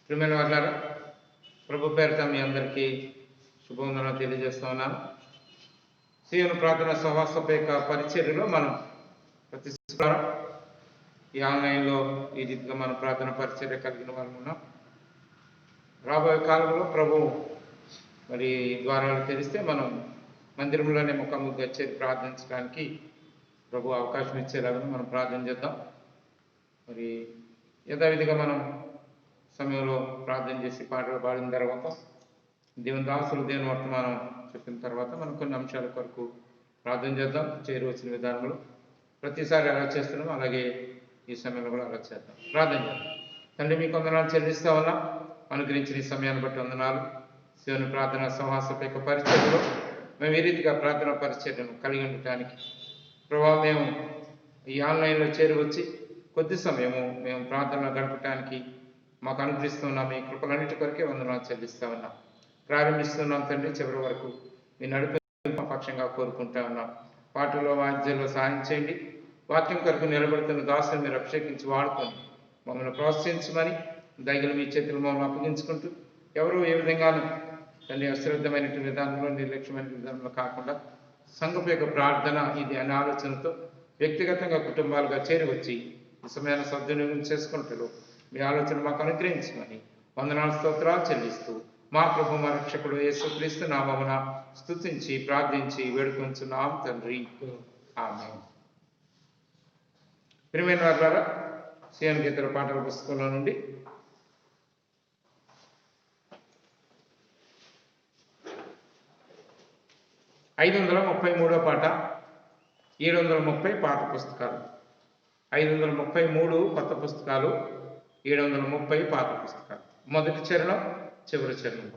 ప్రియమైన వారులారా, ప్రభు పేరిట మీ అందరికీ శుభవందనాలు తెలియజేస్తా ఉన్నాను. సీయోను ప్రార్థన సహవాసపు యొక్క పరిచర్యలో మనం ప్రతి శుక్రవారం ఈ ఆన్లైన్లో ఈ రీతిగా మనం ప్రార్థన పరిచర్య కలిగిన వారు ఉన్నాం. రాబోయే కాలంలో ప్రభు మరి ద్వారాలు తెరిస్తే మనం మందిరంలోనే ముఖాముఖిగా చేరి ప్రార్థించడానికి ప్రభు అవకాశం ఇచ్చేలాగా మనం ప్రార్థన చేద్దాం. మరి యథావిధిగా మనం సమయంలో ప్రార్థన చేసి పాటలు పాడిన తర్వాత దేవుని దాసులు దేవుని వర్తమానం చెప్పిన తర్వాత మనం కొన్ని అంశాల కొరకు ప్రార్థన చేద్దాం. చేరువచ్చిన విధానంలో ప్రతిసారి అలా చేస్తున్నాం, అలాగే ఈ సమయంలో కూడా అలా చేద్దాం. ప్రార్థన చేద్దాం. తండ్రి, మీకు వందనాలు చెల్లిస్తా ఉన్నా, అనుగ్రహించిన ఈ సమయాన్ని బట్టి వందనాలు. శివుని ప్రార్థన సంహాసపేక పరిచర్యలో మేము ఈ రీతిగా ప్రార్థన పరిచర్యను కలిగి ఉండటానికి ప్రభావం మేము ఈ ఆన్లైన్లో చేరువచ్చి కొద్ది సమయము మేము ప్రార్థనలో గడపటానికి మాకు అనుగ్రహిస్తున్నాం. మీ కృపలన్నిటి కొరకే వందనాలు చెల్లిస్తా ఉన్నాం. ప్రారంభిస్తున్నాం తండ్రి, చివరి వరకు మీ నడిపి పక్షంగా కోరుకుంటా ఉన్నాం. పాటల్లో వాద్యాల్లో సహాయం చేయండి. వాక్యం కొరకు నిలబడుతున్న దాసుని మీరు అభిషేకించి వాడుకొని మమ్మల్ని ప్రోత్సహించమని దయగలు మీ చేతులు మమ్మల్ని అప్పగించుకుంటూ ఎవరు ఏ విధంగానూ తండ్రి అశ్రద్ధమైన విధానంలో నిర్లక్ష్యమైన విధానంలో కాకుండా సంఘపు యొక్క ప్రార్థన ఇది అనే ఆలోచనతో వ్యక్తిగతంగా కుటుంబాలుగా చేరివచ్చి ఈ సమయాన్ని సద్వినియోగం చేసుకుంటూ మీ ఆలోచన మాకు అనుగ్రహించమని వందనాలు స్తోత్రాలు చెల్లిస్తూ మా ప్రభు మా రక్షకుడు యేసుక్రీస్తు నామమున స్తుతించి ప్రార్థించి వేడుకొంచున్నాం తండ్రి, ఆమేన్. ప్రియమైన వారులారా, సీయోను గీతాల పాటల పుస్తకంలో నుండి 533వ పాట, 730 పాత పుస్తకాలు, 533 కొత్త పుస్తకాలు, 730 పాత పుస్తకాలు. మొదటి చరణం, చివరి చరణం.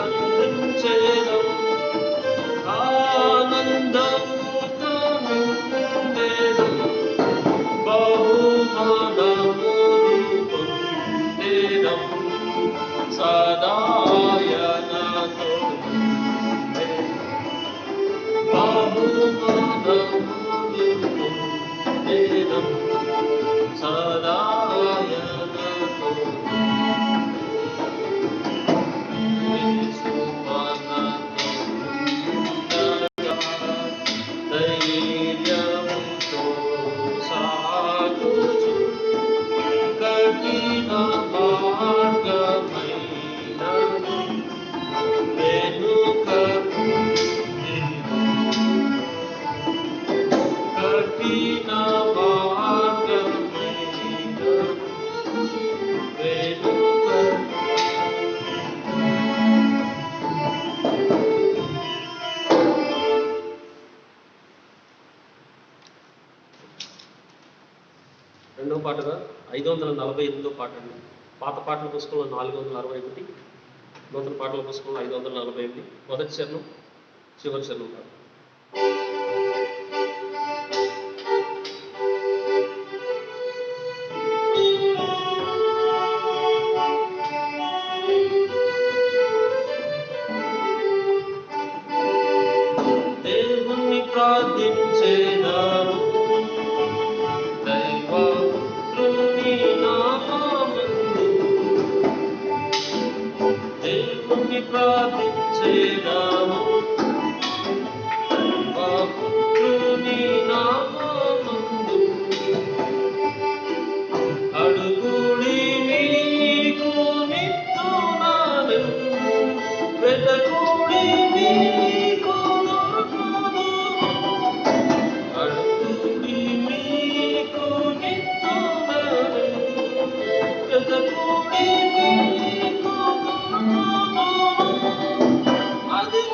కీర్తించేదం ఆనందముతో నిండెదం బహుమానములు పొందెదం సదాయనతో బహుమానములు పొందెదం సదాయనతో ధైర్యముతో సాగుచు కఠిన మార్గమైనను వెనుకకు కఠిన మార్గమైనను వెనుకకు రెండవ పాటగా 548వ పాట అండి. పాత పాటల పుస్తకంలో 461, నూతన పాటల పుస్తకంలో 548. మొదటి చరణం చివరి చరణం కాదు. దేవుణ్ణి ప్రార్థించేదాము దైవపుత్రుని నామమందు దేవుణ్ణి ప్రార్థించేదాము దైవపుత్రుని నామమందు అడుగుడి మీకు నిత్తునాను వెతకుడి మీకు దొరకును అడుగుడి మీకు నిత్తునాను వెతకుడి మీకు దొరకును అది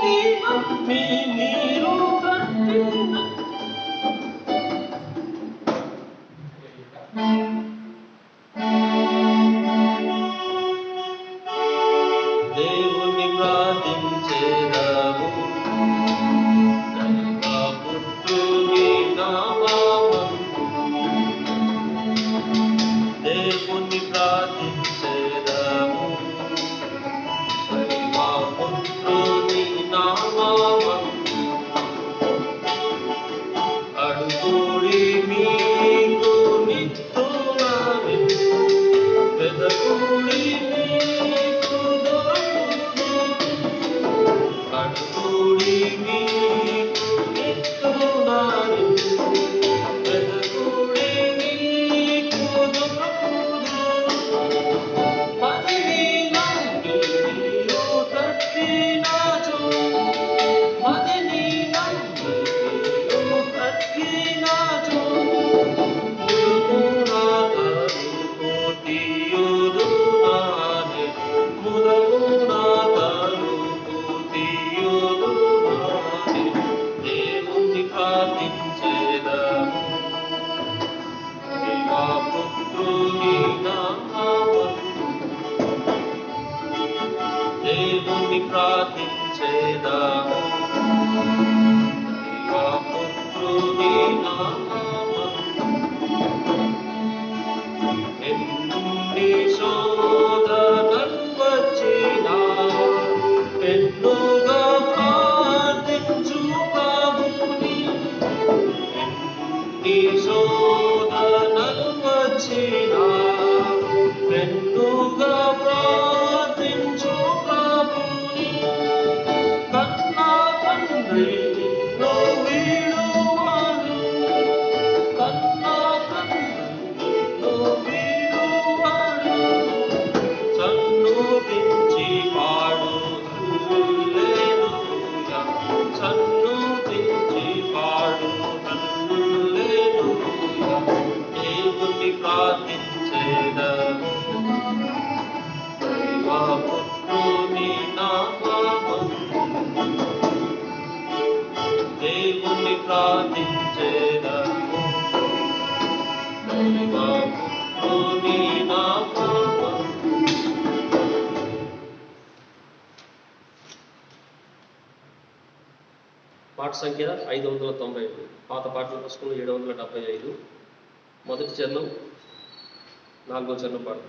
నమ్మి మీరు కట్టిన దేవుని ప్రార్థించేదాము దైవపుత్రుని నామమందు దేవుని ప్రార్థించేదాము దైవపుత్రుని నామమందు అడుగుడి మీకు నిత్తునాను వెదకుడి మీకు దొరకును అడుగుడి మీకు నిత్తునాను వెదకుడి మీకు దొరకును మదిని నమ్మి మీరు తట్టినాచో మదిని నమ్మి మీరు తట్టినాచో దేవుని ప్రార్థించేదాము దైవపుత్రుని నామమందు దేవుని ప్రార్థించేదాము దైవపుత్రుని నామమందు ఎన్ని శోధనలు వచ్చినా ఎన్నుగా ప్రార్థించు ప్రభుని ఎన్ని శోధనలు వచ్చినా ఎన్నుగా ప్రార్థించు ప్రభుని కన్నా తండ్రి నిన్ను వీడువాడు కన్నా తండ్రి నిన్ను వీడువాడు సన్నుతించి పాడు హల్లెలూయా సన్నుతించి పాడు హల్లెలూయా దేవుని ప్రార్థించేదాము దైవపుత్రుని నామమందు దేవుని ప్రార్థించేదాము దైవపుత్రుని నామమందు పాట సంఖ్య 595, పాత పాటల పుస్తకంలో 775, మొదటి చరణం 4వ చరణం పాట.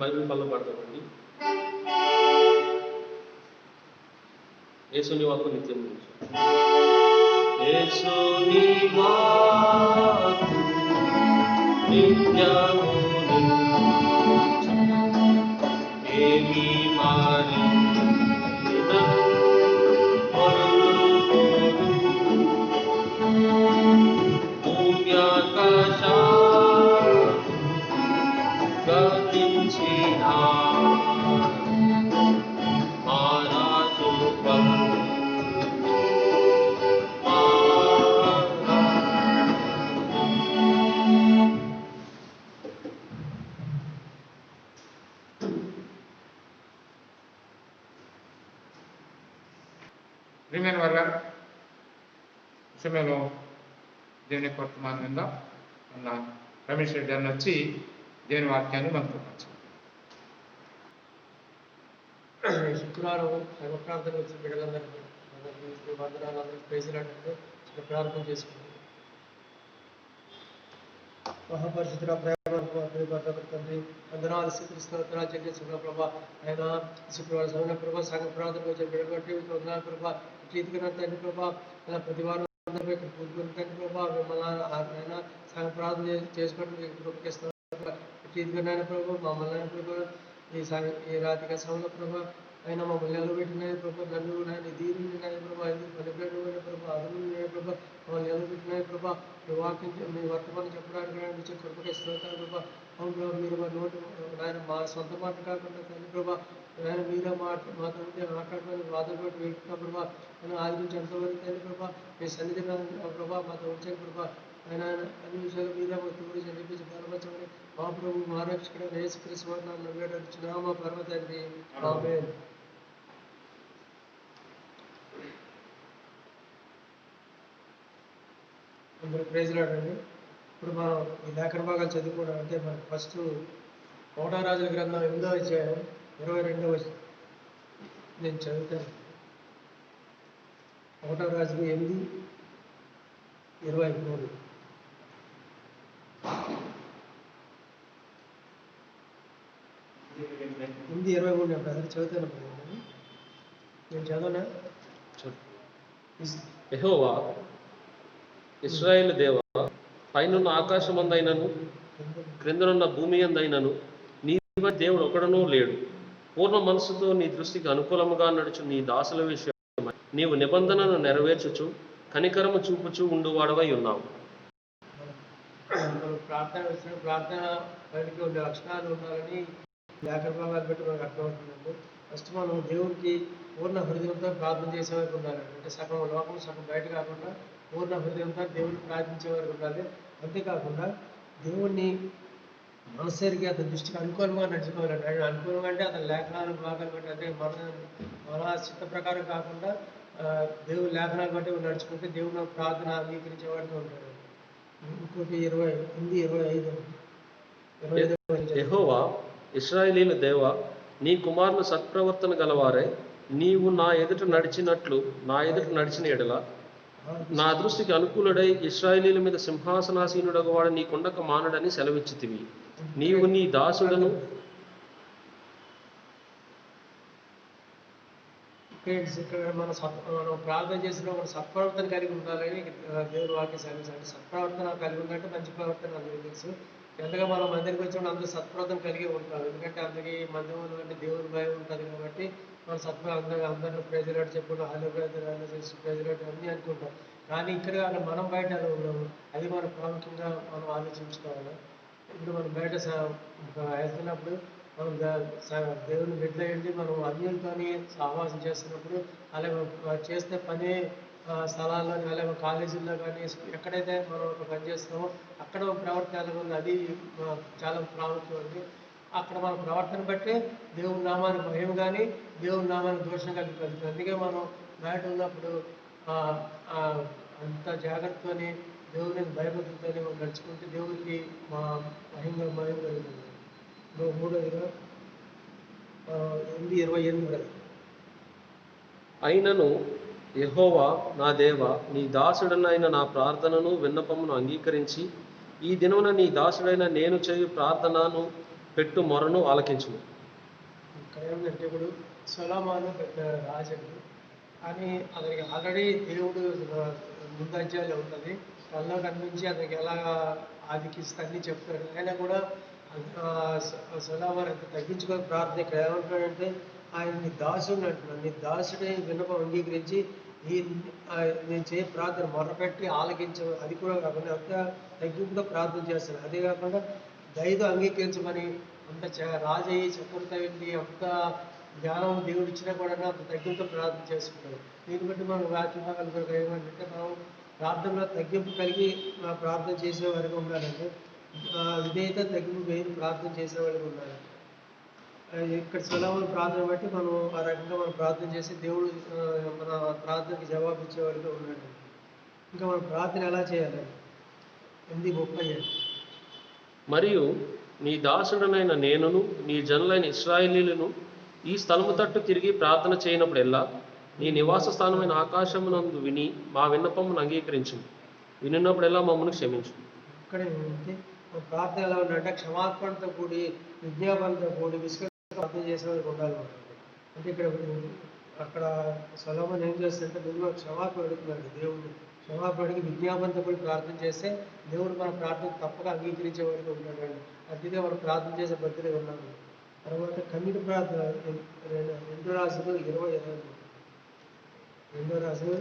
బైబిల్ పనులు పడతామండి. యేసుని వాక్కు నిత్యం గురించి. యేసుని వాక్కు నిత్యము ఏమి మారినను మరులుకోడు. భూమ్యాకాశాలు గతించినా మారాజు ప్రియమైన వాళ్ళ సమయంలో దేవుని వర్తమానం విందాం. అన్న రమేష్ రెడ్డి అన్న వచ్చి దేవుని వాక్యాన్ని మనకు పంచారు. శుక్రవారం సంఘ ప్రార్థన వచ్చిన బిడ్డలందరికీ వందనాలు, అందరికీ ప్రేజలాడంటే చిన్న ప్రార్థన చేసుకుంటాం. మహాపరిశుద్ధ ప్రేమ తండ్రి వందనాలు శ్రీకృష్ణాలు చెల్లిస్తున్న ప్రభా. ఆయన శుక్రవారం సమయ ప్రభా సంఘ ప్రార్థన వచ్చిన బిడ్డబట్టి వందనాలు ప్రభా. రీతిగా తండ్రి ప్రభా అలా ప్రతి వారం అందరిపై కూర్చుని తండ్రి ప్రభా మిమ్మల్ని ఆయన సంఘ ప్రార్థన చేసుకోవడం కృపకిస్తున్నాం. రీతిగా నాయన ప్రభా మమ్మల్ని ప్రభా ఈ రాత్రిగా సమయంలో ప్రభా అయినా మమ్మల్ని నిలబెట్టినాయి ప్రభా. నన్ను నాయన దీనిని నాయ ప్రభా పనిపెట్టిన ప్రభా అదును ప్రభా మమ్మల్ని నిలబెట్టినాయి ప్రభా. మీ వాక్యం మీ వర్తమానం చెప్పడానికి కృపకి స్తోత్రాలు ప్రభా. అవును ప్రభా మీరు మా నోటి నాయన మా సొంత మాట కాకుండా తండ్రి ప్రభా నాయన మీరే మాతో ఉంటే మాట్లాడమని వాదనతో వెళ్తున్నా ప్రభా. నేను ఆది నుంచి ఎంతవరకు తండ్రి ప్రభా మీ సన్నిధి ప్రభా మాతో ఉంచాను ప్రభా. ఆయన అన్ని విషయాలు మీరే మా తోడు చెల్లించి బలపరచమని మా ప్రభు మా రక్షకుడు యేసుక్రీస్తు నామమున వేడుకొనుచున్నాము మా పరమ తండ్రి. ఆమేన్. అందరూ ప్రైజ్ లార్డ్ అండి. ఇప్పుడు మనం ఈ లేఖన భాగాలు చదువుకోవడం అంటే మనకు ఫస్ట్ 1వ రాజుల గ్రంథం 8వ అధ్యాయం 22వ వచనం నేను చదువుతాను. 1వ రాజులు 8:23. 8:23 నేను బ్రదర్ చదువుతాను. నేను చదవనా? యెహోవా ఇశ్రాయేలు దేవా, పైనున్న ఆకాశమందైనను క్రిందనున్న భూమి అందైనను నీ దేవుడు ఒకడనూ లేడు. పూర్ణ మనసుతో నీ దృష్టికి అనుకూలముగా నడుచు నీ దాసుల విషయం నీవు నిబంధనను నెరవేర్చుచు కనికరము చూపుచూ ఉండువాడవై ఉన్నావు. ప్రార్థన వచ్చిన ప్రార్థన వారికి ఉండే లక్షణాలు ఉండాలని లేఖన భాగాలు పెట్టి మనకు అర్థమవుతుందండి. ఫస్ట్ మనం దేవుడికి పూర్ణ హృదయంతో ప్రార్థన చేసే వరకు ఉండాలి. అంటే సగం లోపల సగం బయట కాకుండా పూర్ణ హృదయంతో దేవుడిని ప్రార్థించే వరకు ఉండాలి. అంతేకాకుండా దేవుణ్ణి మనసేరికి అతని దృష్టికి అనుకూలంగా నడుచుకోవాలండి. ఆయన అనుకూలంగా అంటే అతని లేఖనాలు భాగాలు బట్టి అంటే మన చిత్త ప్రకారం కాకుండా దేవుడి లేఖనాలు బట్టి నడుచుకుంటే దేవుడు ప్రార్థన అంగీకరించేవాడిగా ఉంటాడు. ఇంకోటి 25. యెహోవా ఇశ్రాయేలీయుల దేవా, నీ కుమారులు సత్ప్రవర్తన గలవారే, నీవు నా ఎదుట నడిచినట్లు నా ఎదుట నడిచిన ఎడల నా దృష్టికి అనుకూలుడై ఇశ్రాయేలీయుల మీద సింహాసనాసీనుడగవాడు నీ కొండక మానడని సెలవిచ్చితివి. నీవు నీ దాసుడను ఇక్కడ మనం ప్రార్థన చేసినప్పుడు సత్ప్రవర్తన కలిగి ఉండాలని దేవుడు వాక్యం సెలవిస్తాడు. సత్ప్రవర్తన కలిగి ఉందంటే మంచి ప్రవర్తన అందరికీ తెలుసు. ఎంతగా మనం మందిరికి వచ్చినప్పుడు అందరూ సత్ప్రవర్తన కలిగి ఉంటారు. ఎందుకంటే అందరికీ మందిరంలో అంటే దేవుని భయం ఉంటుంది కాబట్టి మనం అందరూ ప్రెజలాట్ చెప్పుడు హలో ప్రెజలాట్ అన్నీ అనుకుంటాం. కానీ ఇక్కడ మనం బయట ఎలా ఉన్నాము అది మనం ప్రాముఖ్యంగా మనం ఆలోచించుకోవాలి. ఇప్పుడు మనం బయట వెళ్తున్నప్పుడు మనం దేవుని బిడ్డలయ్యండి మనం అన్యులతో సహవాసం చేస్తున్నప్పుడు అలాగే చేస్తే పని స్థలాల్లో అలాగే కాలేజీల్లో కానీ ఎక్కడైతే మనం పని చేస్తున్నామో అక్కడ ప్రవర్తన ఎలా ఉంది అది చాలా ప్రాముఖ్యం ఉంది. అక్కడ మన ప్రవర్తన బట్టి దేవుని నామానికి భయం కానీ దేవుని నామానికి దోషం కలుగుతుంది. అందుకే మనం బయట ఉన్నప్పుడు అంత జాగ్రత్తతోని దేవుని భయభక్తులతోని నడుచుకుంటే దేవునికి మా భయం కలుగుతుంది. 3వ 8:28. అయినను యెహోవా నా దేవా, నీ దాసుడనైన నా ప్రార్థనను విన్నపమును అంగీకరించి ఈ దినమున నీ దాసుడైన నేను చేయు ప్రార్థనను పెట్టు మొరను ఆలకించుము. ఇక్కడ ఏమిటంటే ఇప్పుడు సొలొమోను పెద్ద రాజండి. కానీ అతనికి ఆల్రెడీ దేవుడు ముందు అధ్యాయంలో ఉన్నది. కల్లో కనిపించి అతనికి ఎలా ఆధికిస్తే అన్నీ చెప్తాడు. అయినా కూడా సొలొమోను అంత తగ్గించుకొని ప్రార్థన ఇక్కడ ఏమంటాడంటే ఆయన నీ దాసుడు అంటున్నాడు. నీ దాసుడే విన్నపం అంగీకరించి ఈ నేను చేయ ప్రార్థన మొరపెట్టి ఆలకించ అది కూడా కాకుండా అంత తగ్గింపుగా ప్రార్థన చేస్తాడు. అదే కాకుండా దయతో అంగీకరించమని అంత రాజయ్యి చక్రత వెళ్ళి అంత జ్ఞానం దేవుడు ఇచ్చినా కూడా అంత తగ్గింపుతో ప్రార్థన చేసుకుంటాడు. దీన్ని బట్టి మనం వాక్య భాగాలు కూడా ఏమంటే మనం ప్రార్థనలో తగ్గింపు కలిగి ప్రార్థన చేసే వారికి ఉండాలంటే విధేయత తగ్గింపు వేరు ప్రార్థన చేసే వారికి ఉండాలి. ఇక్కడ సొలొమోను ప్రార్థన బట్టి మనం ఆ రకంగా మనం ప్రార్థన చేసి దేవుడు మన ప్రార్థనకి జవాబు ఇచ్చేవాడిగా ఉన్నాడు. ఇంకా మనం ప్రార్థన ఎలా చేయాలి? 8:30 మరియు నీ దాసుడనైన నేనును నీ జనులైన ఇశ్రాయేలీయులను ఈ స్థలము తట్టు తిరిగి ప్రార్థన చేయనప్పుడెల్లా నీ నివాస స్థానమైన ఆకాశమునందు విని మా విన్నపమును అంగీకరించుము. వినినప్పుడెల్లా మమ్మల్ని క్షమించు. ఇక్కడ ఏంటంటే ప్రార్థన ఎలా ఉండాలంటే క్షమాపణతో కూడి విజ్ఞాపనతో కూడి ప్రార్థన చేసేవారికి ఉండాలి. అంటే ఇక్కడ అక్కడ సొలొమోను ఏం చేస్తుంటే ముందుగా క్షమాపణ అడుగుతున్నాడు దేవుడిని. క్షమాపణ అడిగి విజ్ఞాపనతో కూడి ప్రార్థన చేస్తే దేవుడు మన ప్రార్థన తప్పక అంగీకరించేవాడికి ఉంటాడండి. అతిగా మనం ప్రార్థన చేసే పద్ధతిగా ఉన్నాము. తర్వాత కన్నీటి ప్రార్థన 2 రాజులు 20 2 రాజులు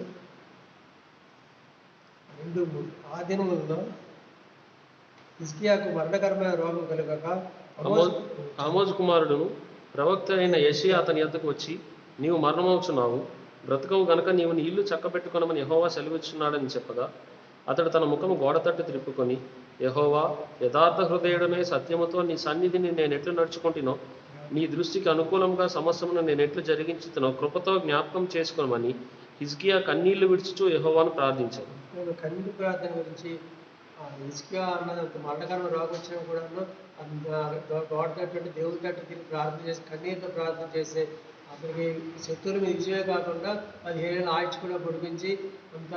2:3 ఆ దినములలో హిజ్కియాకు మరణకరమైన రోగం కలుగక ఆమోజు కుమారుడును ప్రవక్త అయిన యెషయా అతని యొద్దకు వచ్చి, నీవు మరణమవుచున్నావు, బ్రతకవు గనక నీవు నీ ఇల్లు చక్కబెట్టుకొనమని యెహోవా సెలవిచ్చున్నాడని చెప్పగా అతడు తన ముఖము గోడ తట్టు త్రిప్పుకొని, యెహోవా, యథార్థ హృదయుడనే సత్యముతో నీ సన్నిధిని నేను ఎట్లు నడుచుకుంటునో, నీ దృష్టికి అనుకూలంగా సమస్యను నేను ఎట్లు జరిగించుతునో కృపతో జ్ఞాపకం చేసుకోమని హిజ్కియా కన్నీళ్లు విడుచుచూ యెహోవాను ప్రార్థించాను. కన్నీటి ప్రార్థన గురించి హిజ్కియా అన్నది అంత మరణకరమైన రోగం వచ్చినా కూడా గోడ తట్టు దేవుడి తట్టు తిరిగి ప్రార్థన చేసి కన్నీటితో ప్రార్థన చేస్తే అతనికి శత్రువుల మీద విజయమే కాకుండా 17 ఏళ్ళ ఆయుష్ కూడా పొడిపించి అంత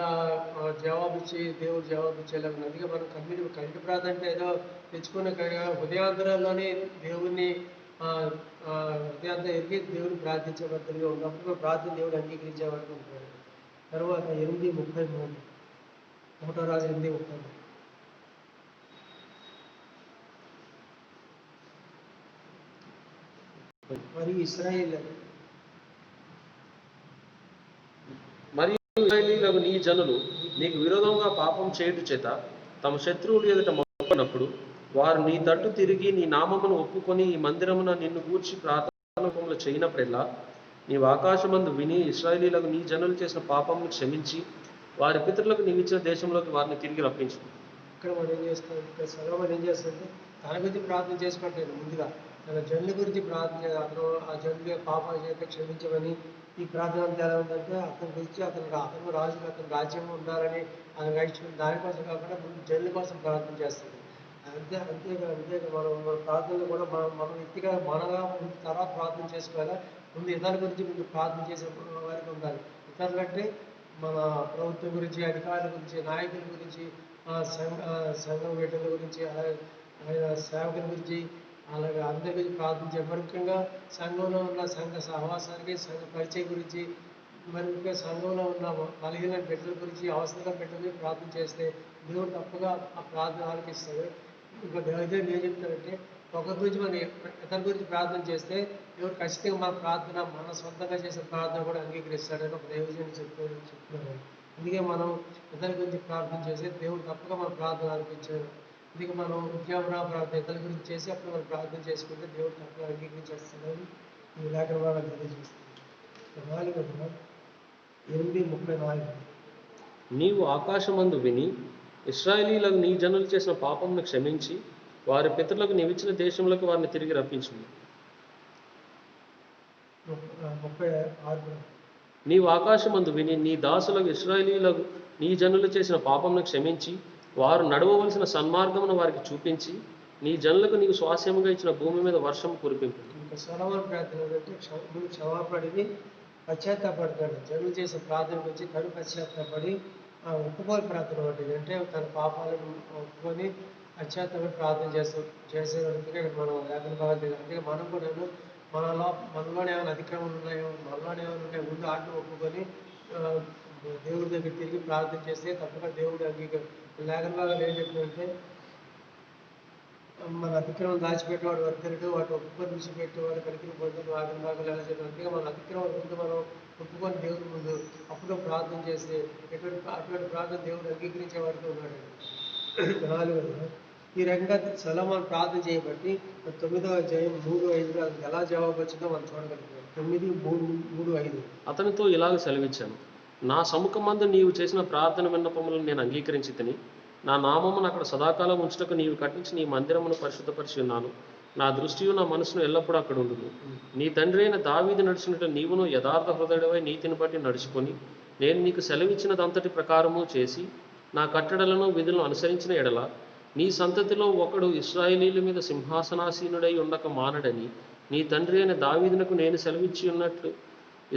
జవాబిచ్చి దేవుడు జవాబిచ్చేలాగా. అందుకే మనం కన్నీటి ప్రార్థన అంటే ఏదో తెచ్చుకున్న హృదయాంతరాల్లోనే దేవుడిని హృదయాంతరం ఎరిగి దేవుడిని ప్రార్థించే పద్ధతిగా ఉన్నప్పుడు ప్రార్థన దేవుడు అంగీకరించే వరకు ఉంటాడు. తర్వాత 8:33 1 రాజు 8:33 మరియు ఇశ్రాయేలీయులకు నీ జనులు నీకు విరోధంగా పాపం చేయుట చేత తమ శత్రువులు ఎదుట మొక్కునప్పుడు వారు నీ తట్టు తిరిగి నీ నామమును ఒప్పుకొని ఈ మందిరమున నిన్ను గూర్చి ప్రార్థనలు చేయనప్పుడెల్లా నీవు ఆకాశమందు విని ఇశ్రాయేలీయులకు నీ జనులు చేసిన పాపమును క్షమించి వారి పితరులకు నీవిచ్చిన దేశంలోకి వారిని తిరిగి రప్పించు. ఇక్కడ మనం ఏం చేస్తాం, ఇక్కడ సొలొమోను ఏం చేస్తుంటే తన గురించి ప్రార్థన చేసుకుంటాడు. ముందుగా తన జనుల గురించి ప్రార్థన చేయాలి. అతను ఆ జనుల పాపాలు చేత క్షమించమని ఈ ప్రార్థన అంతా ఎలా ఉందంటే అతని గురించి అతను రాజు అతని రాజ్యం ఉండాలని అతను రైచుకుని దానికోసం కాకుండా ముందు జనుల కోసం ప్రార్థన చేస్తాడు. అంతేగా మన ప్రార్థనలు కూడా మనం వ్యక్తిగా మనగా తర్వాత ప్రార్థన చేసుకోవాలా. ముందు ఇతరుల గురించి ముందు ప్రార్థన చేసే వారికి ఉండాలి. ఇతరులంటే మన ప్రభుత్వం గురించి, అధికారుల గురించి, నాయకుల గురించి, సంఘం వీటల గురించి, అలాగే సేవకుల గురించి, అలాగే అందరి గురించి ప్రార్థించే ముఖ్యంగా సంఘంలో ఉన్న సంఘ సహవాసానికి, సంఘ పరిచయం గురించి, మరి ముఖ్యంగా సంఘంలో ఉన్న బలహీన బిడ్డల గురించి, అవసరంగా బిడ్డల గురించి ప్రార్థన చేస్తే దేవుడు తప్పగా ఆ ప్రార్థన ఆలకిస్తాడు. ఇంకా దైవజనులు ఏం చెప్తారంటే ఒకరి గురించి మనం ఇతని గురించి ప్రార్థన చేస్తే దేవుడు ఖచ్చితంగా మన ప్రార్థన మన సొంతంగా చేసే ప్రార్థన కూడా అంగీకరిస్తాడని ఒక దైవజనులు చెప్తున్నారు. అందుకే మనం ఇతని గురించి ప్రార్థన చేస్తే దేవుడు తప్పగా మన ప్రార్థన ఆలకించాడు. అందుకే మనం ఉద్యాపన ప్రార్థన ఇతరుల గురించి చేసి అప్పుడు మనం ప్రార్థన చేసుకుంటే దేవుడు తప్పగా అంగీకరించేస్తాడని ఈ లేఖన భాగాలు తెలియజేస్తుంది. 8:34 నీవు ఆకాశమందు విని ఇశ్రాయేలీయులకు నీ జనులు చేసిన పాపమును క్షమించి వారి పితరులకు నీవిచ్చిన దేశంలోకి వారిని తిరిగి రప్పించు. 36 నీవు ఆకాశమందు విని నీ దాసులకు ఇశ్రాయేలీయులకు నీ జనులు చేసిన పాపమును క్షమించి వారు నడవవలసిన సన్మార్గమును వారికి చూపించి నీ జనులకు నీకు స్వాస్యముగా ఇచ్చిన భూమి మీద వర్షం కురిపింపు. ఇంకా సొలొమోను ప్రార్థన అంటే క్షమాపడిని పశ్చాత్తాపడతాడు. జనులు చేసే ప్రార్థన గురించి తను పశ్చాత్తాపడి ఒప్పుకోని ప్రార్థన పడింది. అంటే తన పాపాలను ఒప్పుకొని పశ్చాత్తాప ప్రార్థన చేసేందుకే మనం లేఖన భాగాలు అంటే మనం కూడాను మనలోనే ఏమైనా అతిక్రమాలు ఉన్నాయో, మనలోనే ఏమైనా ఉంటే ముందు ఆజ్ఞ ఒప్పుకొని ఆ, దేవుడి దగ్గర తిరిగి ప్రార్థన చేస్తే తప్పక దేవుడు లేఖన భాగాలు ఏం చెప్పినంటే మన అతిక్రమం దాచిపెట్టేవాడు వర్ధనుడు, వాటి ఒప్పుకొని విడిచిపెట్టేవాడు కనికరం పొందుతూ ఆజ్ఞ భాగాలు ఎలా చెప్పారు. అందుకే మన అతిక్రమం ముందు మనం ఒప్పుకొని దేవుడి ముందు అప్పుడు ప్రార్థన చేస్తే అటువంటి ప్రార్థన దేవుడు అంగీకరించే వాడికి ఉన్నాడు. 4 ఈ రకంగా సొలొమోను ప్రార్థన చేయబట్టి 9వ అధ్యాయం 3-5 ఎలా జవాబు వచ్చిందో మనం చూడగలుగుతాం. 9:3-5 అతనితో ఇలాగ సెలవిచ్చాను, నా సముఖమందు నీవు చేసిన ప్రార్థన విన్నపములను నేను అంగీకరించి తిని, నా నామమును అక్కడ సదాకాలం ఉంచుటకు నీవు కట్టించి నీ మందిరమును పరిశుద్ధపరిచి ఉన్నాను. నా దృష్టియు నా మనసును ఎల్లప్పుడూ అక్కడ ఉండును. నీ తండ్రి అయిన దావీదు నడిచినట్టు నీవును యథార్థ హృదయుడవై నీతిని బట్టి నడుచుకొని, నేను నీకు సెలవిచ్చినదంతటి ప్రకారము చేసి నా కట్టడలను విధులను అనుసరించిన ఎడల నీ సంతతిలో ఒకడు ఇశ్రాయేలీల మీద సింహాసనాసీనుడై ఉండక మానడని నీ తండ్రి అయిన దావీదునకు నేను సెలవిచ్చి ఉన్నట్లు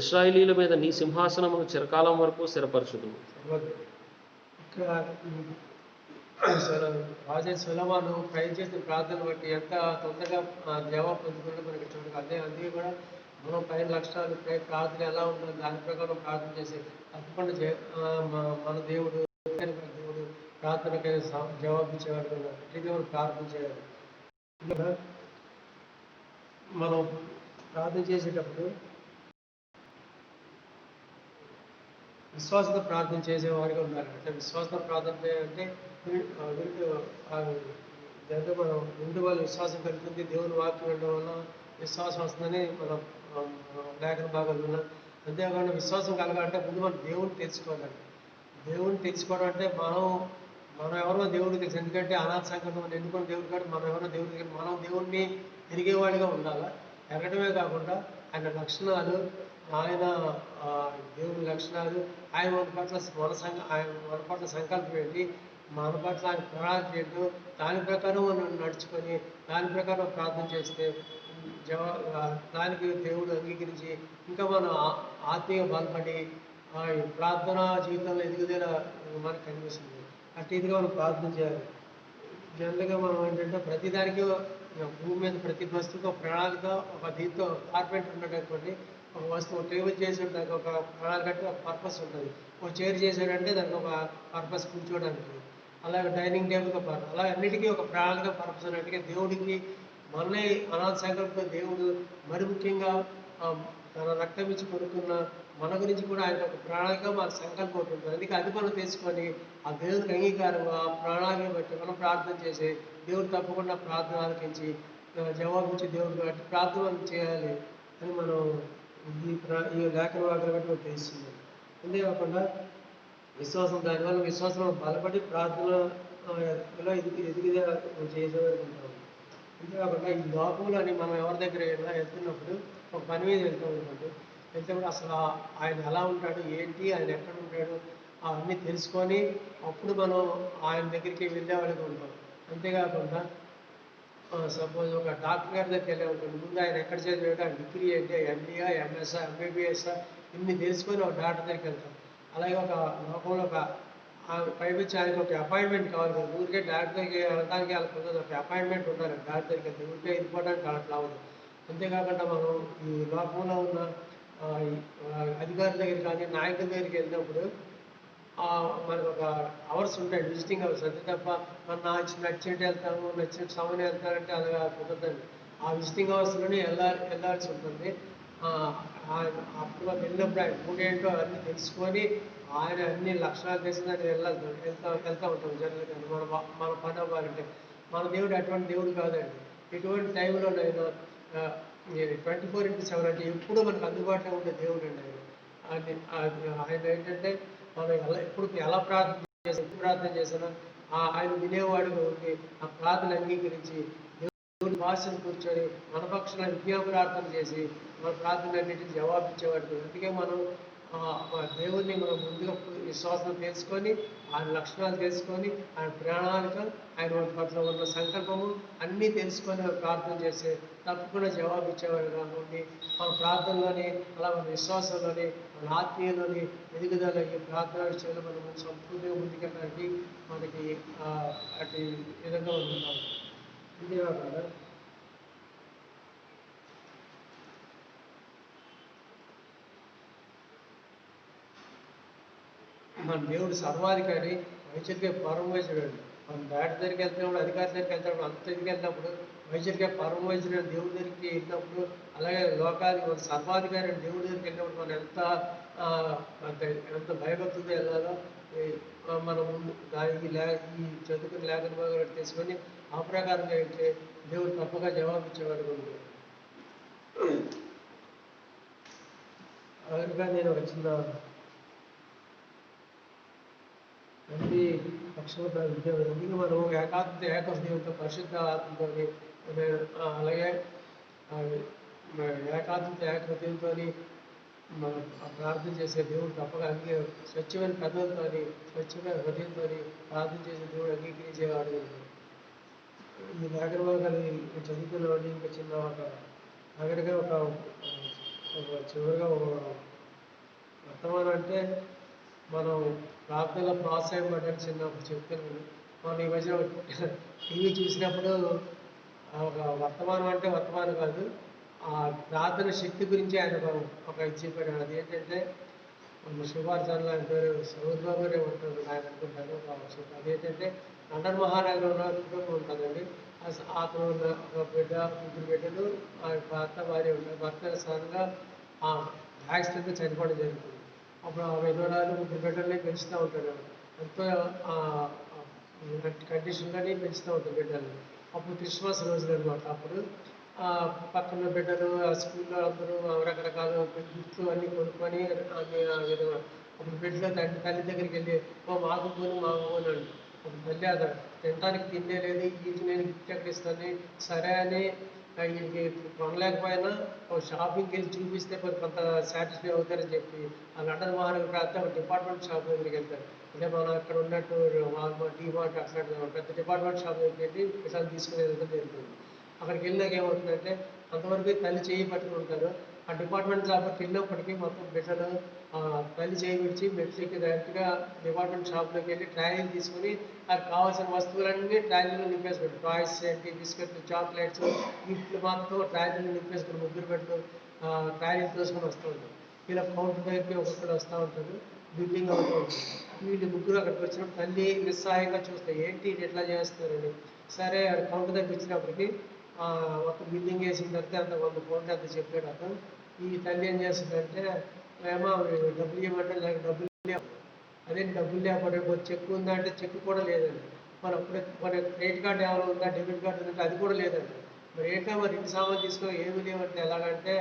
ఇశ్రాయేలీల మీద నీ సింహాసనమును చిరకాలం వరకు స్థిరపరచుదును. ఇక్కడ రాజా సొలొమోను పై చేసిన ప్రార్థన బట్టి ఎంత తొందరగా జవాబు పొందుకుంటే మనకి చూడగా అందుకే కూడా మనం పైన లక్షణాలు ప్రార్థన ఎలా ఉంటుందో దాని ప్రకారం ప్రార్థన చేసి తప్పకుండా మన దేవుడు ప్రార్థనకై జవాబు ఇచ్చేవాడు కదా. ప్రతి దేవుడు ప్రార్థన చేయాలి. మనం ప్రార్థన చేసేటప్పుడు విశ్వాసంతో ప్రార్థన చేసేవారిగా ఉండాలి. అంటే విశ్వాసంతో ప్రార్థన అంటే దాంతో మనం ముందు వాళ్ళు విశ్వాసం కలుగుతుంది. దేవుని వాక్యం ఉండడం వల్ల విశ్వాసం వస్తుందని మనం లేఖన భాగాలు ఉన్నాం. అంతేకాకుండా విశ్వాసం కలగాలంటే ముందు మనం దేవుడిని తెలుసుకోవాలండి. దేవుడిని తెలుసుకోవడం అంటే మనం ఎవరో దేవుడికి తెలుసు. ఎందుకంటే అనాథ సంఘటన మనం ఎన్నుకున్న దేవుడు కాదు, మనం ఎవరో దేవుడి దగ్గర మనం దేవుడిని తిరిగేవాడిగా ఉండాలా. ఎరగడమే కాకుండా ఆయన లక్షణాలు, ఆయన దేవుని లక్షణాలు, ఆయన మన పట్ల సంకల్పం ఏంటి, మన పట్ల ఆయన ప్రణాళిక ఏంటో దాని ప్రకారం మనం నడుచుకొని దాని ప్రకారం ప్రార్థన చేస్తే దానికి దేవుడు అంగీకరించి ఇంకా మనం ఆత్మీయ బలపడి ప్రార్థన జీవితంలో ఎదుగుదల మనకు కనిపిస్తుంది. అటు ఇదిగా మనం ప్రార్థన చేయాలి. జనరల్గా మనం ఏంటంటే ప్రతిదానికి భూమి మీద ప్రతి వస్తువుకి ఒక ప్రణాళిక, ఒక దీంతో కార్పెంటర్ ఉన్నటువంటి ఒక వస్తువు టేబుల్ చేసి దానికి ఒక ప్రణాళిక అంటే ఒక పర్పస్ ఉంటుంది. ఒక చైర్ చేసాడంటే దానికి ఒక పర్పస్ కూర్చోడానికి, అలాగే డైనింగ్ టేబుల్ ఒక అలా అన్నిటికీ ఒక ప్రణాళిక పర్పస్ ఉన్నట్టుగా దేవుడికి మనల్ని అనాథ సంకల్పంతో దేవుడు మరి ముఖ్యంగా తన రక్తం ఇచ్చి కొనుక్కున్న మన గురించి కూడా ఆయన ఒక ప్రణాళిక మన సంకల్పం ఉంటుంది. అందుకే అది మనం తెలుసుకొని ఆ దేవుడికి అంగీకారంగా ఆ ప్రణాళిక బట్టి మనం ప్రార్థన చేసి దేవుడు తప్పకుండా ప్రార్థన ఆలకించి జవాబిచ్చి దేవుడు బట్టి ప్రార్థన చేయాలి అని మనం ఈ లేఖన వాక్యాల బట్టి మనకు తెలుస్తుంది. అంతేకాకుండా విశ్వాసం, దానివల్ల విశ్వాసం బలపడి ప్రార్థనలో ఎదిగిదే చేసేవారు ఉంటాం. అంతేకాకుండా ఈ లోకంలో అని మనం ఎవరి దగ్గర వెళ్తున్నప్పుడు ఒక పని మీద వెళ్తూ అనుకోండి, వెళ్తే అసలు ఆయన ఎలా ఉంటాడు, ఏంటి, ఆయన ఎక్కడ ఉంటాడు అవన్నీ తెలుసుకొని అప్పుడు మనం ఆయన దగ్గరికి వెళ్ళేవాళ్ళకి ఉంటాం. అంతేకాకుండా సపోజ్ ఒక డాక్టర్ గారి దగ్గరికి వెళ్ళామనుకోండి, ముందు ఆయన ఎక్కడ చదివాడు, ఆయన డిగ్రీ ఏంటి, ఎండియా, ఎంఎస్ఆ, ఎంబీబీఎస్ ఇన్ని తెలుసుకొని ఒక డాక్టర్ దగ్గరికి వెళ్తాం. అలాగే ఒక లోకంలో ఒక పైపించి ఆయనకు ఒక అపాయింట్మెంట్ కావాలి కదా. ఊరికే డాక్టర్ దగ్గరికి వెళ్ళడానికి వాళ్ళకి ఒక అపాయింట్మెంట్ ఉండాలి. డాక్టర్ దగ్గరికి వెళ్తే ఊరికే వెళ్ళిపోవడానికి వాళ్ళకి రావద్దు. అంతేకాకుండా మనం ఈ లోకంలో ఉన్న అధికారుల దగ్గర కానీ నాయకుల దగ్గరికి వెళ్ళినప్పుడు మనకు ఒక అవర్స్ ఉంటాయి, విజిటింగ్ అవర్స్. అంతే తప్ప మన నచ్చినట్టు వెళ్తాము, నచ్చిన సమయం వెళ్తారంటే అలాగా కుదరదండి. ఆ విజిటింగ్ అవర్స్లోనే వెళ్ళాల్సి ఉంటుంది. అప్పుడు వెళ్ళినప్పుడు ఆయన ఫుడ్ ఏంటో అన్నీ తెలుసుకొని ఆయన అన్ని లక్షణాలు తెలిసిందని వెళ్తూ ఉంటాం జనరల్గా. మన పని అవ్వాలంటే మన దేవుడు అటువంటి దేవుడు కాదండి. ఎటువంటి టైంలోనైనా 24/7 అంటే ఎప్పుడు మనకు అందుబాటులో ఉండే దేవుడు అండి ఆయన ఏంటంటే మనం ఎప్పుడు ఎలా ప్రార్థన చేసినా ఆయన వినేవాడుగా ఉండి ఆ ప్రార్థన అంగీకరించి దేవుడి భాషను కూర్చొని మన పక్షాన విజ్ఞాపనార్థన చేసి మన ప్రార్థన అన్నింటికి జవాబు ఇచ్చేవాడు. అందుకే మనం దేవుడిని మనం ముందుగా విశ్వాసం తెలుసుకొని ఆయన లక్షణాలు తెలుసుకొని ఆయన ప్రణాళిక ఆయన పట్ల ఉన్న సంకల్పము అన్నీ తెలుసుకొని మనం ప్రార్థన చేస్తే తప్పకుండా జవాబు ఇచ్చేవాడు కాకుండా మన ప్రార్థనలోని అలా మన విశ్వాసంలోని మన ఆత్మీయలోని ఎదుగుదల ఈ ప్రార్థన విషయంలో మనం సంపూర్ణంగా ముందుకెళ్ళడానికి మనకి అటు విధంగా ఉంటాం. ఇంతేకాకుండా మన దేవుడు సర్వాధికారి, వైద్యుడికే పరమవైద్యుడు. మనం డాక్టర్ దగ్గరికి వెళ్తున్నప్పుడు, అధికారి దగ్గరికి వెళ్తున్నప్పుడు, అంత దగ్గరికి వెళ్ళినప్పుడు వైద్యుడికే పరమవైద్యుడు దేవుడి దగ్గరికి వెళ్ళినప్పుడు, అలాగే లోకానికి మన సర్వాధికారి దేవుడి దగ్గరికి వెళ్ళినప్పుడు మనం ఎంత భయభక్తితో వెళ్ళాలో మనం దానికి ఈ చదువుకుని లేఖన తీసుకొని ఆ ప్రకారంగా వెళ్తే దేవుడు తప్పగా జవాబు ఇచ్చేవాడు ఉంది. అలాగా నేను వచ్చిన అన్ని పక్షుల విద్యార్థి మనం ఏకహృదయంతో పరిశుద్ధ ఆత్మతో అలాగే ఏకహృదయంతో మనం ప్రార్థన చేసే దేవుడు తప్పగా స్వచ్ఛమైన కథలతో స్వచ్ఛమైన హృదయంతో ప్రార్థన చేసే దేవుడు అంగీకరించేవాడు. ఈ లేఖన భాగాలు చదువుకున్నవాడిని ఇంకా చిన్న దగ్గరగా చివరిగా వర్తమానం అంటే మనం ప్రార్థనలో ప్రోత్సాహం పడ్డానికి చిన్నప్పుడు చెప్తున్నాను. మనం ఈ మధ్య టీవీ చూసినప్పుడు ఒక వర్తమానం అంటే వర్తమానం కాదు, ఆ ప్రార్థన శక్తి గురించి ఆయన ఒక చెప్పాడు. అది ఏంటంటే మన శుభార్చనలు ఆయన పేరు సౌద్బాబు గారే ఉంటారు, ఆయన అనుకుంటారు. అదేంటంటే లండన్ మహానగరంలో కుటుంబం ఉంటుందండి. అతను ఒక బిడ్డ, ముగ్గురు బిడ్డలు, ఆ భర్త భార్య ఉంటారు. భర్త సడన్గా యాక్సిడెంట్తో చనిపోవడం జరుగుతుంది. అప్పుడు ఆ విధవరాలు ముగ్గురు బిడ్డల్ని పెంచుతూ ఉంటాడు. ఎంతో కండిషన్లోనే పెంచుతూ ఉంటాడు బిడ్డల్ని. అప్పుడు క్రిస్మస్ రోజులు అనమాట. అప్పుడు పక్కన బిడ్డలు ఆ స్కూల్లో అందరూ రకరకాల గిఫ్ట్లు అన్నీ కొనుక్కొని అన్ని ఆ విధంగా అప్పుడు బిడ్డలు తల్లి దగ్గరికి వెళ్ళి మాకు పోను అండి. అప్పుడు తల్లి అది తినడానికి తిండే లేదు, వీటికి నేను గిఫ్ట్ ఎక్కడ ఇస్తాను, సరే అని వీళ్ళకి కొనలేకపోయినా షాపింగ్కి వెళ్ళి చూపిస్తే కొంత సాటిస్ఫై అవుతారని చెప్పి ఆ లండన్ మహానగర ప్రాంతం డిపార్ట్మెంట్ షాప్ దగ్గరికి వెళ్తారు. అంటే మనం అక్కడ ఉన్నట్టు వాల్మార్ట్, డీమార్ట్ అట్లాంటి పెద్ద డిపార్ట్మెంట్ షాప్ దగ్గరికి వెళ్ళి పిల్లలు తీసుకునే విధంగా జరుగుతుంది. అక్కడికి వెళ్ళినాక ఏమవుతుందంటే అంతవరకు తల్లి చేయి పట్టుకుని ఉంటారు. ఆ డిపార్ట్మెంట్ షాప్కి వెళ్ళినప్పటికీ మొత్తం బిడ్డలు తల్లి చేయి విడిచి మెట్లకి డైరెక్ట్గా డిపార్ట్మెంట్ షాప్లోకి వెళ్ళి ట్రాలీలు తీసుకుని నాకు కావాల్సిన వస్తువులన్నీ ట్రాలీలో నింపేసుకుంటారు. టాయ్స్ ఏంటి, బిస్కెట్లు, చాక్లెట్స్, గిఫ్ట్లు మొత్తం ట్రాలీలో నింపేసుకుని ముగ్గురు బిడ్డలు ట్రాలీలు తీసుకొని వస్తూ ఉంటారు. ఇలా కౌంటర్ దగ్గరికి ఒక్కొక్కరు వస్తూ ఉంటారు, బిల్డింగ్ అవుతూ ఉంటుంది. వీళ్ళు ముగ్గురు అక్కడికి వచ్చినప్పుడు తల్లి నిస్సహాయంగా చూస్తాయి, ఏంటి ఇది ఎట్లా చేస్తారని. సరే కౌంటర్ దగ్గర వచ్చినప్పటికీ ఒక బిల్డింగ్ వేసిన తర్వాత అంత 100 కోట్లు అంత చెప్పాడు అతను. ఈ తల్లి ఏం చేస్తుందంటే ఏమో డబ్బులు ఇవ్వమంటే లేక డబ్బులు అదే డబ్బులు లేకపోతే చెక్ ఉందా అంటే చెక్ కూడా లేదండి. మరి అప్పుడే మన క్రెడిట్ కార్డు ఏమైనా ఉందా, డెబిట్ కార్డు ఉందంటే అది కూడా లేదండి. మరి ఏంటో మరి ఇంటి సామాన్ తీసుకొని ఏమి లేవంటే ఎలాగంటే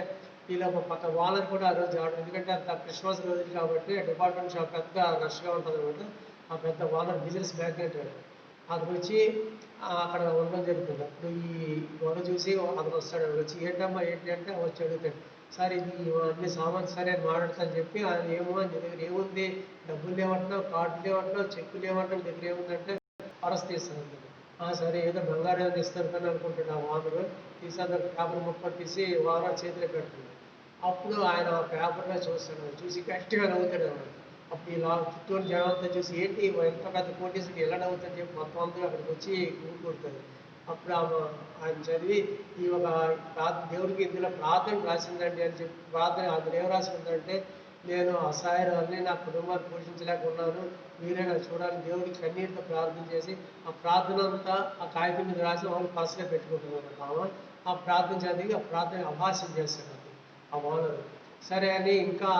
ఇలా ఒక పక్క వాళ్ళని కూడా ఆ రోజు ఎందుకంటే అంత క్రిస్మస్ రోజు కాబట్టి డిపార్ట్మెంట్ షాప్ పెద్ద రష్గా ఉంటుంది అనమాట. ఆ పెద్ద వాళ్ళ బిజినెస్ మ్యాగ్నెట్ అతను వచ్చి అక్కడ ఉండడం జరుగుతుంది. అప్పుడు ఈ గొడవ చూసి అతను వస్తాడు. వచ్చి ఏంటమ్మా ఏంటి అంటే వచ్చి అడుగుతాడు, సార్ ఇది అన్ని సామాన్ సరే అని మాట్లాడతాను చెప్పి ఆయన ఏమో నీ దగ్గర ఏముంది, డబ్బులు లేవంటున్నావు, కార్డు లేవంటున్నావు, చెక్కు లేవంటున్నావు, దగ్గర ఏముందంటే పరస్ తీస్తాను. సరే ఏదో బంగారం ఏమైనా ఇస్తారు కానీ అనుకుంటాడు ఆ వానరు. తీసి అందరు పేపర్ ముక్కలు తీసి వాన చేతిలో పెడుతుంది. అప్పుడు ఆయన ఆ పేపర్లో చూస్తాడు, చూసి గట్టిగా నవ్వుతాడు అన్నమాట. అప్పుడు ఇలా చుట్టూరు జనంతా చూసి ఏంటి ఎంత పెద్ద కోటీసుకి ఎలా నవ్వుతుందని చెప్పి మొత్తం అందరూ అక్కడికి వచ్చి కూడుకుంటారు. అప్పుడు ఆయన చదివి ఈ ఒక దేవుడికి ఇందులో ప్రార్థన రాసిందండి అని చెప్పి ప్రార్థన అందులో ఏం రాసి ఉందంటే, నేను అసహాయాన్ని నా కుటుంబాన్ని పోషించలేకున్నాను, మీరే నాకు చూడాలి. దేవుడికి కన్నీటితో ప్రార్థన చేసి ఆ ప్రార్థన అంతా ఆ కాగితం మీద రాసి వాళ్ళు పర్సులో పెట్టుకుంటున్నారు. ఆ ప్రార్థన చదివి ఆ ప్రార్థన అభాస్యం చేస్తాడు ఆ ఓనరు. సరే అని ఇంకా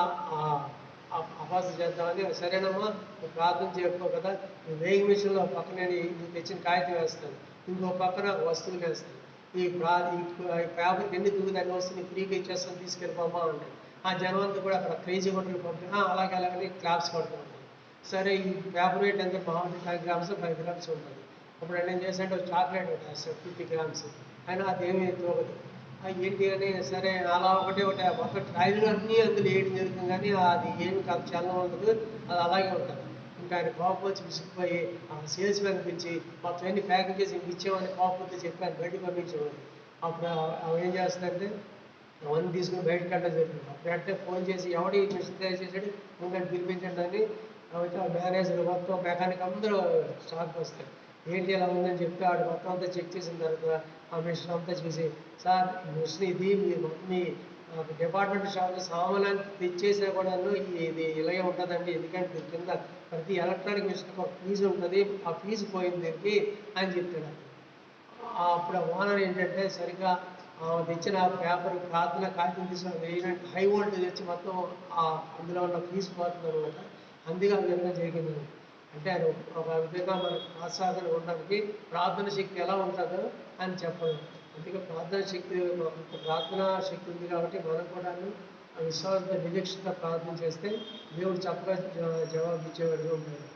అభాస్యం చేద్దామని, సరేనమ్మా నువ్వు ప్రార్థన చేయకపో కదా, నువ్వు వేయింగ్ మిషన్లో పక్కన నువ్వు తెచ్చిన కాగితం వేస్తాను, ఇంకో పక్కన వస్తువులు వేస్తాను, ఈ పేపర్కి ఎన్ని దిగుతుంది అన్ని వస్తుంది ఫ్రీగా ఇచ్చేస్తాను తీసుకెళ్ళిపోమ్మా ఉంటాడు. ఆ జనం అంతా కూడా అక్కడ క్రేజీ హోటల్కి పంపిన అలాగే అలాగని క్లాప్స్ పడుతూ ఉంటారు. సరే ఈ పేపర్ వెయిట్ ఎంత మామూలు 5 గ్రామ్స్ 5 గ్రామ్స్ ఉంటుంది. అప్పుడు ఆయన ఏం చేశాడంటే ఒక చాక్లెట్ పెట్టేస్తాడు 50 గ్రామ్స్. అయినా అదేమీ తోగదు. ఏంటి అని సరే అలా ఒకటి మొత్తం ట్రైలర్ అన్నీ అందులో వేయడం జరుగుతుంది కానీ అది ఏమి కాదు చలనం ఉండదు, అది అలాగే ఉంటుంది. ఇంకా ఆయన కోపం వచ్చి విసిగిపోయి ఆ సేల్స్ మ్యాన్ పిలిచి మొత్తం అన్ని ప్యాకింగ్ చేసి ఇంక ఇచ్చేవాడిని, కోపం వచ్చి చెప్పి ఆయన బయటకు పంపించేవాడు. అప్పుడు ఆమె ఏం చేస్తుందంటే అవన్నీ తీసుకుని బయటకు వెళ్ళడం జరిగింది. అప్పుడు అంటే ఫోన్ చేసి ఎవడు ఈ మిషన్ తయారు చేశాడు ఇంకొకటి పిలిపించండి అని కాబట్టి ఆ మేనేజర్ మొత్తం మెకానిక్ అందరూ స్టాక్ వస్తారు. ఏంటి ఎలా ఉందని చెప్పి ఆడు మొత్తం అంతా చెక్ చేసిన తర్వాత ఆ మిషన్ అంతా చూసి, సార్ మిషన్ ఇది మీ డిపార్ట్మెంట్ షాప్లో సామాన్లు తెచ్చేసినా కూడా ఇది ఇలాగే ఉంటుందండి, ఎందుకంటే దీని కింద ప్రతి ఎలక్ట్రానిక్ మిషన్కి ఒక ఫీజు ఉంటుంది, ఆ ఫీజు పోయింది దీనికి అని చెప్తాడు. అప్పుడు ఆ ఓనర్ ఏంటంటే సరిగ్గా తెచ్చిన పేపర్ ప్రార్థన కాగితం తీసుకుని వేయడానికి హై వోల్టేజ్ వచ్చి మొత్తం అందులో ఉన్న ఫీజు పోతుంది అనమాట. అందుకే ఆ విధంగా జరిగింది. అంటే ఆయన ఒక విధంగా మనకు ఆస్వాదన ఉండడానికి ప్రార్థన శక్తి ఎలా ఉంటుందో అని చెప్పడం. అందుకే ప్రార్థన శక్తి, ప్రార్థనా శక్తి ఉంది కాబట్టి మనం కూడా ఆ విశ్వాసంతో నిరీక్షతో ప్రార్థన చేస్తే దేవుడు చక్కగా జవాబు ఇచ్చేవాడుగా ఉంటాడు.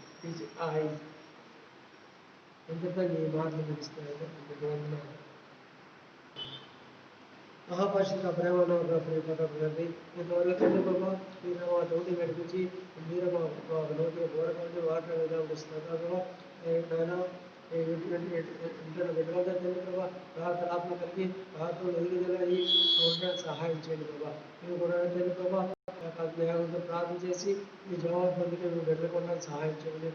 ఇంతతో ఈ మాటలు ముగిస్తున్నాను. మహాపరిషుద్ధ ప్రేమ ప్రియపడండి ఇంతవరకు తండ్రి బాబా మీరు మా తోటి నడిపించి మీరు మా నోటిలో బోరకండి వాటర్ విధానం ఇస్తున్నారు. నాయన ఇంట్లో బిడ్డలంతా తండ్రి బాబా ప్రార్థనాత్మ కలిగి ప్రార్థనలు ఎదుగుదల అయ్యి ఉండడానికి సహాయం చేయండి బాబా. మేము కూడా తండ్రి బాబా జ్ఞానంతో ప్రార్థన చేసి మీ జవాబు పొందితే మేము బిడ్డలకు సహాయం చేయండి.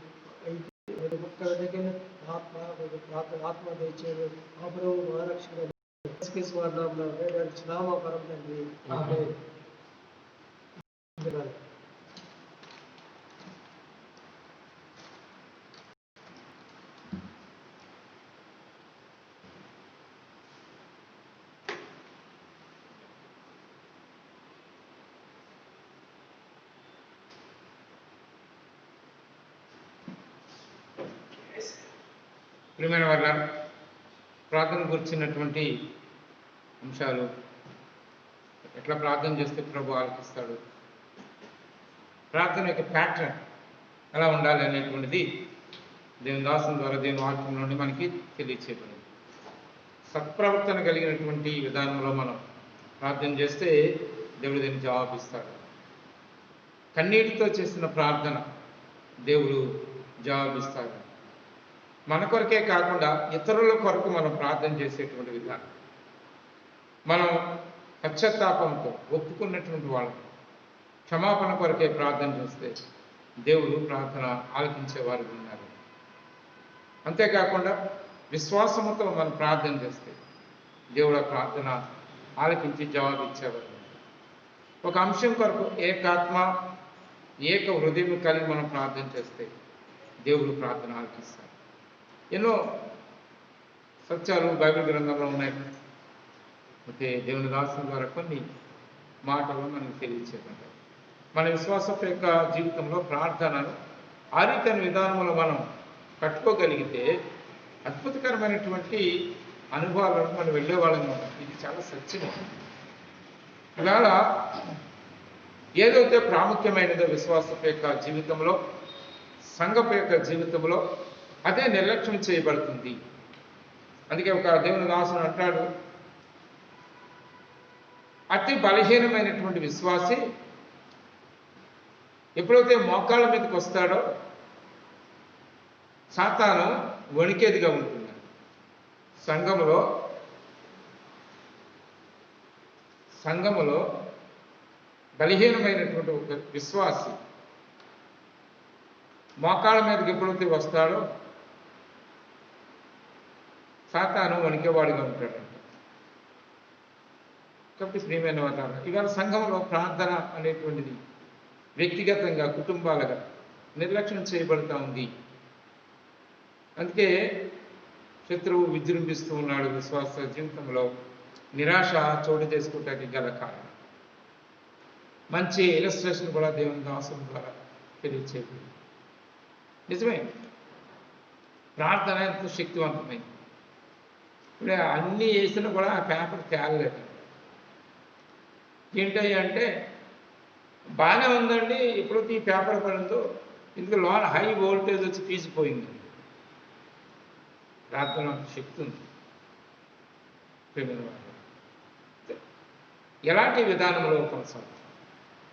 ఒక్క బిడ్డకి ఆత్మ తెచ్చేది ఆ ప్రభు మహారక్షణ నామ పరం తండ్రి. ప్రియమైన వాళ్ళ ప్రార్థన గురించినటువంటి అంశాలు, ఎట్లా ప్రార్థన చేస్తే ప్రభు ఆలకిస్తాడు, ప్రార్థన యొక్క ప్యాటర్న్ ఎలా ఉండాలి అనేటువంటిది దేవుని దాసుని ద్వారా దేవుని వాక్యం నుండి మనకి తెలియచేయబడింది. సత్ప్రవర్తన కలిగినటువంటి విధానంలో మనం ప్రార్థన చేస్తే దేవుడు దీన్ని జవాబిస్తాడు. కన్నీటితో చేసిన ప్రార్థన దేవుడు జవాబిస్తాడు. మన కొరకే కాకుండా ఇతరుల కొరకు మనం ప్రార్థన చేసేటువంటి విధానం, మనం పశ్చాత్తాపంతో ఒప్పుకున్నటువంటి వాళ్ళం క్షమాపణ కొరకే ప్రార్థన చేస్తే దేవుడు ప్రార్థన ఆలకించేవారు ఉన్నారు. అంతేకాకుండా విశ్వాసముతో మనం ప్రార్థన చేస్తే దేవుడు ఆ ప్రార్థన ఆలకించి జవాబు ఇచ్చేవారు. ఒక అంశం కొరకు ఏకాత్మ ఏక హృదయం కలిగి మనం ప్రార్థన చేస్తే దేవుడు ప్రార్థన ఆలకిస్తాడు. ఎన్నో సత్యాలు బైబిల్ గ్రంథంలో ఉన్నాయి. అయితే దేవుని దాసుల ద్వారా కొన్ని మాటలు మనకు తెలియచేయబడ్డాయి. మన విశ్వాసపు యొక్క జీవితంలో ప్రార్థనను ఆ రీతిన విధానంలో మనం కట్టుకోగలిగితే అద్భుతకరమైనటువంటి అనుభవాలను మనం వెళ్ళేవాళ్ళం. ఇది చాలా సత్యం. ఇవాళ ఏదైతే ప్రాముఖ్యమైనదో విశ్వాసపు యొక్క జీవితంలో, సంఘపు యొక్క జీవితంలో అదే నిర్లక్ష్యం చేయబడుతుంది. అందుకే ఒక దేవుని దాసుడు అంటాడు, అతి బలహీనమైనటువంటి విశ్వాసి ఎప్పుడైతే మోకాళ్ళ మీదకి వస్తాడో సాతాను వణికేదిగా ఉంటుంది. సంఘములో బలహీనమైనటువంటి ఒక విశ్వాసి మోకాళ్ళ మీదకి ఎప్పుడైతే వస్తాడో సాతాను వణికేవాడిగా ఉంటాడు. కాబట్టి ప్రియమైన వాతావరణం ఇవాళ సంఘంలో ప్రార్థన అనేటువంటిది వ్యక్తిగతంగా, కుటుంబాలుగా నిర్లక్ష్యం చేయబడుతూ ఉంది. అందుకే శత్రువు విజృంభిస్తూ ఉన్నాడు. విశ్వాస జీవితంలో నిరాశ చోటు చేసుకోవటానికి గల కారణం. మంచి ఇలస్ట్రేషన్ కూడా దేవుని దాసుల ద్వారా తెలియచేది. నిజమే, ప్రార్థన ఎంతో శక్తివంతమైంది. ఇప్పుడు అన్నీ వేసినా కూడా ఆ పేపర్ తేలలేదు. ఏంటయ్యా అంటే బాగానే ఉందండి, ఎప్పుడైతే ఈ పేపర్ పడిందో ఇందుకు లోన్ హై వోల్టేజ్ వచ్చి తీసిపోయింది. ప్రార్థన శక్తి ఉంది. ఎలాంటి విధానంలో కొనసాగుతాం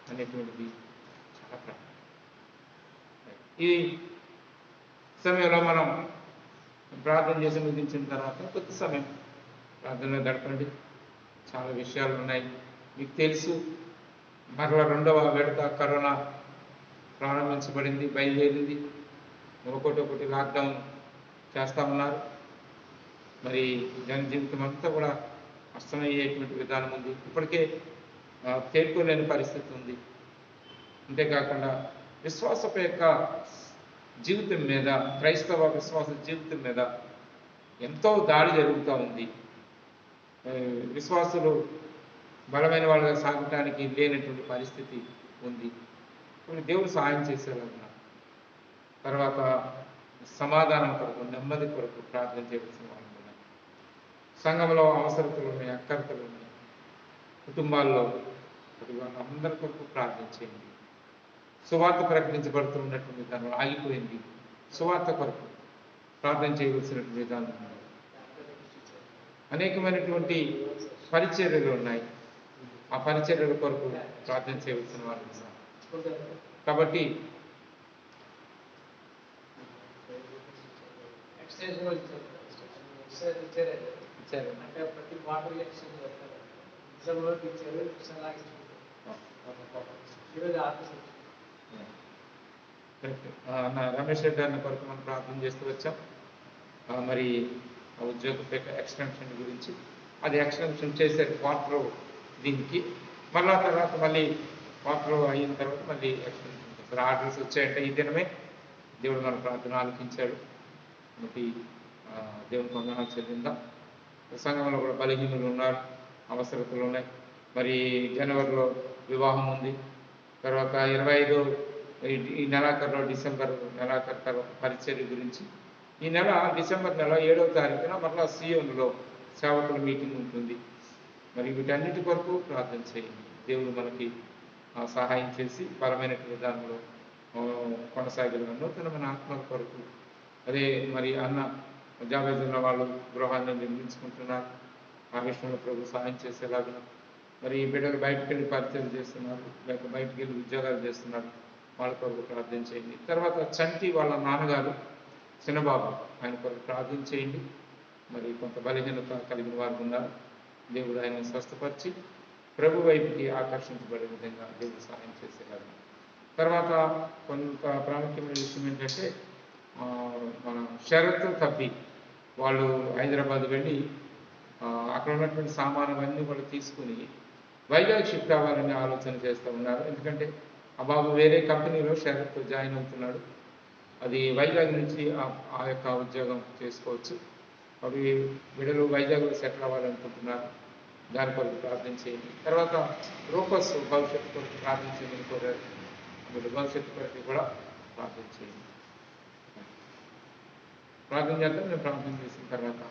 అనేటువంటిది చాలా ప్రాముఖ్యం. ఈ సమయంలో మనం ప్రార్థన చేసి ముగించిన తర్వాత కొద్ది సమయం ప్రార్థనలో గడపండి. చాలా విషయాలు ఉన్నాయి. మీకు తెలుసు, మరలా 2వ విడత కరోనా ప్రారంభించబడింది, బయలుదేరింది. ఒకటి లాక్డౌన్ చేస్తూ ఉన్నారు. మరి జన జీవితం అంతా కూడా అస్తమయ్యేటువంటి విధానం ఉంది. ఇప్పటికే తేరుకోలేని పరిస్థితి ఉంది. అంతేకాకుండా విశ్వాసపు యొక్క జీవితం మీద, క్రైస్తవ విశ్వాస జీవితం మీద ఎంతో దాడి జరుగుతూ ఉంది. విశ్వాసులు బలమైన వాళ్ళగా సాగటానికి లేనటువంటి పరిస్థితి ఉంది. కొన్ని దేవుడు సహాయం చేసేలాగా, తర్వాత సమాధానం కొరకు, నెమ్మది కొరకు ప్రార్థన చేయవలసిన వాళ్ళు ఉన్నాయి. సంఘంలో అవసరతలు ఉన్నాయి, అక్కరతలు ఉన్నాయి, కుటుంబాల్లో వాళ్ళందరి కొరకు ప్రార్థన చేయండి. సువార్త ప్రకటించబడుతున్నటువంటి విధానం ఆగిపోయింది. సువార్త కొరకు ప్రార్థన చేయవలసినటువంటి విధానం ఉన్నాయి. అనేకమైనటువంటి పరిచర్యలు ఉన్నాయి. ఆ పరిచర్యల కొరకు ప్రార్థన చేయవలసిన వాళ్ళు ఉన్నారు. కాబట్టి అంటే ప్రతి వాటర్ డిసెంబర్లో ఇచ్చారు. ఈరోజు ఆఫీస్ రమేష్ రెడ్డి అన్న కొరకు మనం ప్రార్థన చేస్తూ వచ్చాం. మరి ఆ ఉద్యోగ ఎక్స్టెన్షన్ గురించి, అది ఎక్స్టెన్షన్ చేసే క్వార్టర్ దీనికి, మళ్ళా తర్వాత మళ్ళీ క్వార్టర్ అయిన తర్వాత మళ్ళీ ఎక్స్టెన్షన్ చేస్తారు. ఆర్డర్స్ వచ్చాయంటే ఈ దినమే దేవుడు మన ప్రార్థన ఆలకించాడు. కాబట్టి దేవుని వందనాలు చెల్లిందాం. సంఘంలో కూడా బలహీనులు ఉన్నారు, అవసరతలు ఉన్నాయి. మరి జనవరిలో వివాహం ఉంది. తర్వాత 25 ఈ నెలాఖరులో, డిసెంబర్ నెలాఖరు తర్వాత పరిచర్య గురించి, ఈ నెల డిసెంబర్ నెల 7వ తారీఖున మరలా సియోనులో సేవకుల మీటింగ్ ఉంటుంది. మరి వీటన్నిటి కొరకు ప్రార్థన చేయండి. దేవుడు మనకి సహాయం చేసి బలమైన విధానంలో కొనసాగిన నూతనమైన ఆత్మల కొరకు. అదే మరి అన్న జాబేజున్న వాళ్ళు గృహాన్ని నిర్మించుకుంటున్నారు. ఆ విషయంలో ప్రభు సహాయం చేసేలాగా. మరి ఈ బిడ్డలు బయటకు వెళ్ళి పరిచయం చేస్తున్నారు, లేక బయటకు వెళ్ళి ఉద్యోగాలు చేస్తున్నారు. వాళ్ళ కొరకు ప్రార్థన చేయండి. తర్వాత చంటి వాళ్ళ నాన్నగారు చిన్నబాబు, ఆయన కొరకు ప్రార్థన చేయండి. మరి కొంత బలహీనత కలిగిన వారు ఉన్నారు. దేవుడు ఆయన స్వస్థపరిచి ప్రభు వైపుకి ఆకర్షించబడే విధంగా దేవుడు సహాయం చేసేలాగా. తర్వాత కొంత ప్రాముఖ్యమైన విషయం ఏంటంటే, మన షరతు తప్పి వాళ్ళు హైదరాబాద్ వెళ్ళి అక్కడ ఉన్నటువంటి సామానులన్నీ కూడా తీసుకుని వైజాగ్ షిఫ్ట్ అవ్వాలని ఆలోచన చేస్తూ ఉన్నారు. ఎందుకంటే ఆ బాబు వేరే కంపెనీలో షరత్ జాయిన్ అవుతున్నాడు. అది వైజాగ్ నుంచి ఆ యొక్క ఉద్యోగం చేసుకోవచ్చు. అవి బిడ్డలు వైజాగ్లో సెటిల్ అవ్వాలనుకుంటున్నారు. దాని కొరకు ప్రార్థన చేయండి. తర్వాత రూపస్ భవిష్యత్తు కొరకు ప్రార్థన చేయమని కోరారు. వీళ్ళు భవిష్యత్తు కొరకు కూడా ప్రార్థన చేయండి. ప్రార్థన చేద్దాం. నేను ప్రార్థన చేసిన తర్వాత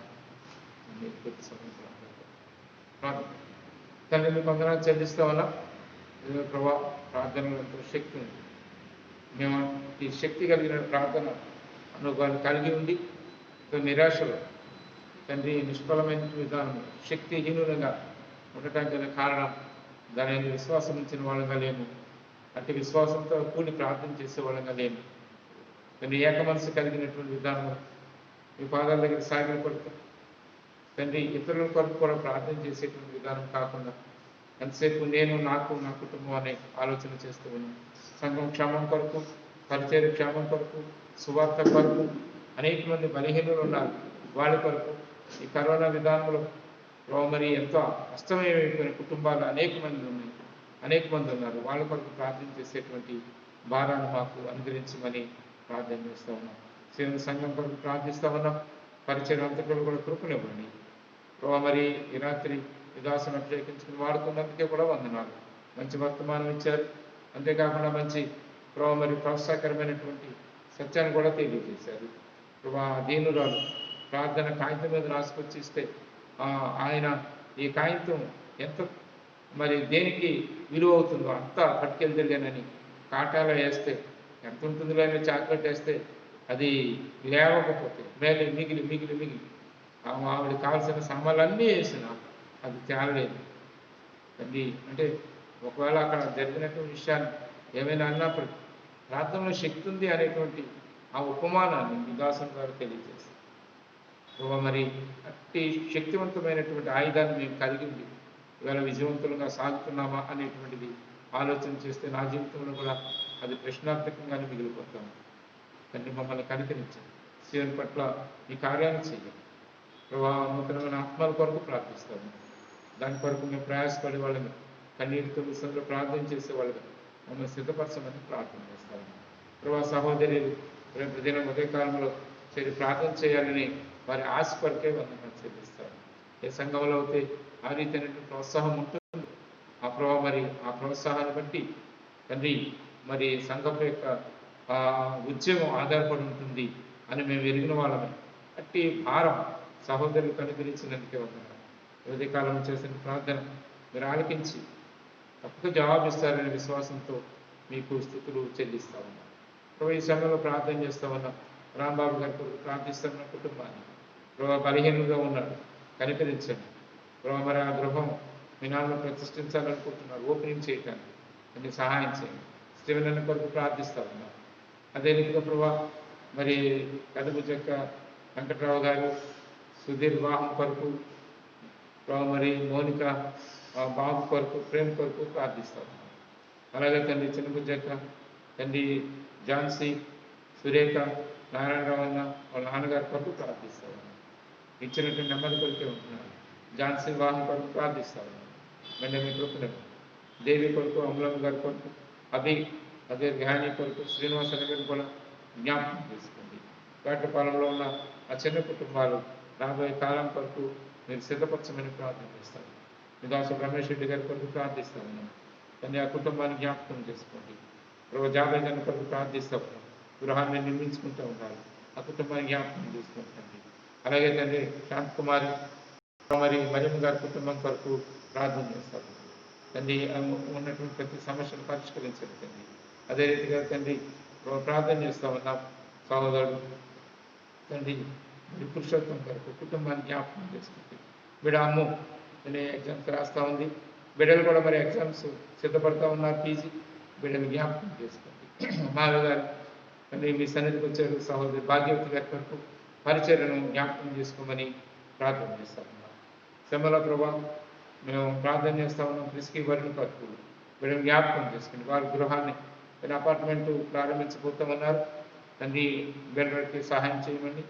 మీరు కొద్ది సమయం ప్రార్థన. తండ్రి మీకు వందనాలు చెల్లిస్తా ఉన్నా. ప్రభా, ప్రార్థనలో ఎంతో శక్తి ఉంది. మేము ఈ శక్తి కలిగిన ప్రార్థన అనుభవాన్ని కలిగి ఉండి నిరాశలో తండ్రి నిష్ఫలమైన విధానం శక్తిహీనులంగా ఉండటానికి గల కారణం దాని విశ్వాసం ఉంచిన వాళ్ళంగా లేము. అట్టి విశ్వాసంతో కూడి ప్రార్థన చేసే వాళ్ళంగా లేము. తండ్రి ఏక మనసు కలిగినటువంటి విధానం మీ పాదాల దగ్గర సాగిన కొరకు తండ్రి ఇతరుల కొరకు కూడా ప్రార్థన చేసేటువంటి విధానం కాకుండా ఎంతసేపు నేను, నాకు, నా కుటుంబం అనే ఆలోచన చేస్తూ ఉన్నాను. సంఘం క్షేమం కొరకు, పరిచయ క్షేమం కొరకు, సువార్త కొరకు అనేక మంది బలహీనులు ఉన్నారు. వాళ్ళ కొరకు ఈ కరోనా విధానంలో మరి ఎంతో అస్తమయమైపోయిన కుటుంబాలు అనేక మంది ఉన్నారు. వాళ్ళ కొరకు ప్రార్థన చేసేటువంటి భారాన్ని మాకు అనుగ్రహించమని ప్రార్థన చేస్తూ ఉన్నాం. సేవ సంఘం కొరకు ప్రార్థిస్తూ ఉన్నాం. పరిచయం అంతకులు కూడా కృపనివ్వండి. మరి ఈ రాత్రి విదాసం అభిషేకించుకుని వాడుకున్నందుకే కూడా వందనాలు. మంచి వర్తమానం ఇచ్చారు. అంతేకాకుండా మంచి మరి ప్రోత్సాహకరమైనటువంటి సత్యాన్ని కూడా తెలియజేశారు. దీనురాలు ప్రార్థన కాగితం మీద రాసుకొచ్చి ఇస్తే ఆయన ఈ కాగితం ఎంత మరి దేనికి విలువ అవుతుందో అంతా పట్టుకెళ్తలేనని కాటాలో వేస్తే ఎంత ఉంటుందిలో అని చాక్లెట్ వేస్తే అది లేవకపోతే మిగిలి ఆవిడ కావాల్సిన సామాన్లన్నీ వేసిన అది తేలలేదు. తండ్రి అంటే ఒకవేళ అక్కడ జరిగినటువంటి విషయాన్ని ఏమైనా అన్నప్పుడు ప్రార్థనలో శక్తి ఉంది అనేటువంటి ఆ ఉపమానాన్ని మీ దాసుని ద్వారా తెలియజేస్తారు. ప్రభావ మరి అట్టి శక్తివంతమైనటువంటి ఆయుధాన్ని మేము కలిగి ఉంది ఇవాళ విజయవంతులుగా సాగుతున్నామా అనేటువంటిది ఆలోచన చేస్తే నా జీవితంలో కూడా అది ప్రశ్నార్థకంగానే మిగిలిపోతాము. తండ్రి మమ్మల్ని కనికరించండి, శివుని పట్ల ఈ కార్యాన్ని చేయండి. ప్రభావ నూతనమైన ఆత్మల కొరకు ప్రార్థిస్తాము. దాని కొరకు మేము ప్రయాసపడే వాళ్ళని కన్నీటితో విషయంలో ప్రార్థన చేసే వాళ్ళని మమ్మల్ని సిద్ధపరచమని ప్రార్థన చేస్తాము. ప్రభావ సహోదరులు రేపు దినం ఉదయకాలంలో చేరి ప్రార్థన చేయాలని వారి ఆశ కొరకే వందనాలు చెల్లిస్తారు. ఏ సంఘంలో అయితే ఆ రీతి ప్రోత్సాహం ఉంటుంది, ఆ ప్రభావ మరి ఆ ప్రోత్సాహాన్ని బట్టి తండ్రి మరి సంఘం యొక్క ఉద్యమం ఆధారపడి ఉంటుంది అని మేము ఎరిగిన వాళ్ళమే. అట్టి భారం సహోదరులు కనుగరించినందుకే వందనాలు. ఉదయకాలం చేసిన ప్రార్థన మీరు ఆలకించి తప్పక జవాబిస్తారనే విశ్వాసంతో మీకు స్థుతులు చెల్లిస్తా ఉన్నాం. ప్రభు ఈ సమయంలో ప్రార్థన చేస్తా ఉన్నాం. రాంబాబు గారి కొరకు ప్రార్థిస్తున్న కుటుంబాన్ని ప్రభు బలహీనంగా ఉన్నాడు, కనికరించండి. ప్రభు మరి ఆ గృహం మీ నాన్న ప్రతిష్ఠించాలనుకుంటున్నారు, ఓపెనింగ్ చేయటానికి కొన్ని సహాయం చేయండి. స్టీవెన్ కొరకు ప్రార్థిస్తా ఉన్నాం. అదే రీతిగా ప్రభు మరి కదుగుజక్క వెంకట్రావు గారు సుధీర్ వివాహం కొరకు ప్రభు మరి మౌనిక బాబు కొరకు ప్రేమ కొరకు ప్రార్థిస్తా ఉన్నాం. అలాగే తండ్రి చిన్నబుజ్జక్క, తండ్రి ఝాన్సీ, సురేఖ, నారాయణరావు అన్న వాళ్ళ నాన్నగారి కొరకు ప్రార్థిస్తా ఉన్నాం. ఇచ్చినటువంటి నెమ్మది కొరికే ఉంటున్నారు. ఝాన్సీ వివాహం కొరకు ప్రార్థిస్తా ఉన్నాం. వెంటనే మీ కృపను దేవి కొరకు, అమలమ్మ గారి కొరకు, అదే జ్ఞాని కొరకు, శ్రీనివాస గారిని కూడా జ్ఞాపకం చేసుకోండి. వేటపాలెంలో ఉన్న ఆ చిన్న కుటుంబాలు రాబోయే కాలం కొరకు మీరు సిద్ధపరచమని ప్రార్థన చేస్తాను. మీ దాసు రమేష్ రెడ్డి గారి కొరకు ప్రార్థిస్తా ఉన్నాం. కానీ ఆ కుటుంబాన్ని జ్ఞాపకం చేసుకోండి. రోజు 50 జనం కొరకు ప్రార్థిస్తా ఉన్నాం. గృహాన్ని నిర్మించుకుంటూ ఉండాలి, ఆ కుటుంబాన్ని జ్ఞాపకం చేసుకుంటుంది. అలాగే తండ్రి శాంత్ కుమారి మరి మరియమ్మ గారి కుటుంబం కొరకు ప్రార్థన చేస్తాము. తండ్రి ఉన్నటువంటి ప్రతి సమస్యను పరిష్కరించండి తండ్రి. అదే రీతిగా తండ్రి ప్రార్థన చేస్తా ఉన్నాం. సహోదరుడు తండ్రి పురుషోత్తం కొరకు కుటుంబాన్ని జ్ఞాపకం చేసుకుంటుంది. బిడ్డ అమ్ము ఎగ్జామ్స్ రాస్తూ ఉంది. బిడ్డలు కూడా మరి ఎగ్జామ్స్ సిద్ధపడతా ఉన్నారు, పీజీ. బిడ్డలు జ్ఞాపకం చేసుకోండి. మావి గారు తండ్రి మీ సన్నిధికి వచ్చారు. సహోదరి భాగ్యవతి గారి కొరకు పరిచర్యను జ్ఞాపకం చేసుకోమని ప్రార్థన చేస్తా ఉన్నాం. శ్రమల ప్రభావ మేము ప్రార్థన చేస్తా ఉన్నాం. ప్రిస్కి వరుణ్ కొరకు వీళ్ళని జ్ఞాపకం చేసుకోండి. వారి గృహాన్ని అపార్ట్మెంటు ప్రారంభించబోతామన్నారు. తండ్రి బిడ్డలకి సహాయం చేయమని,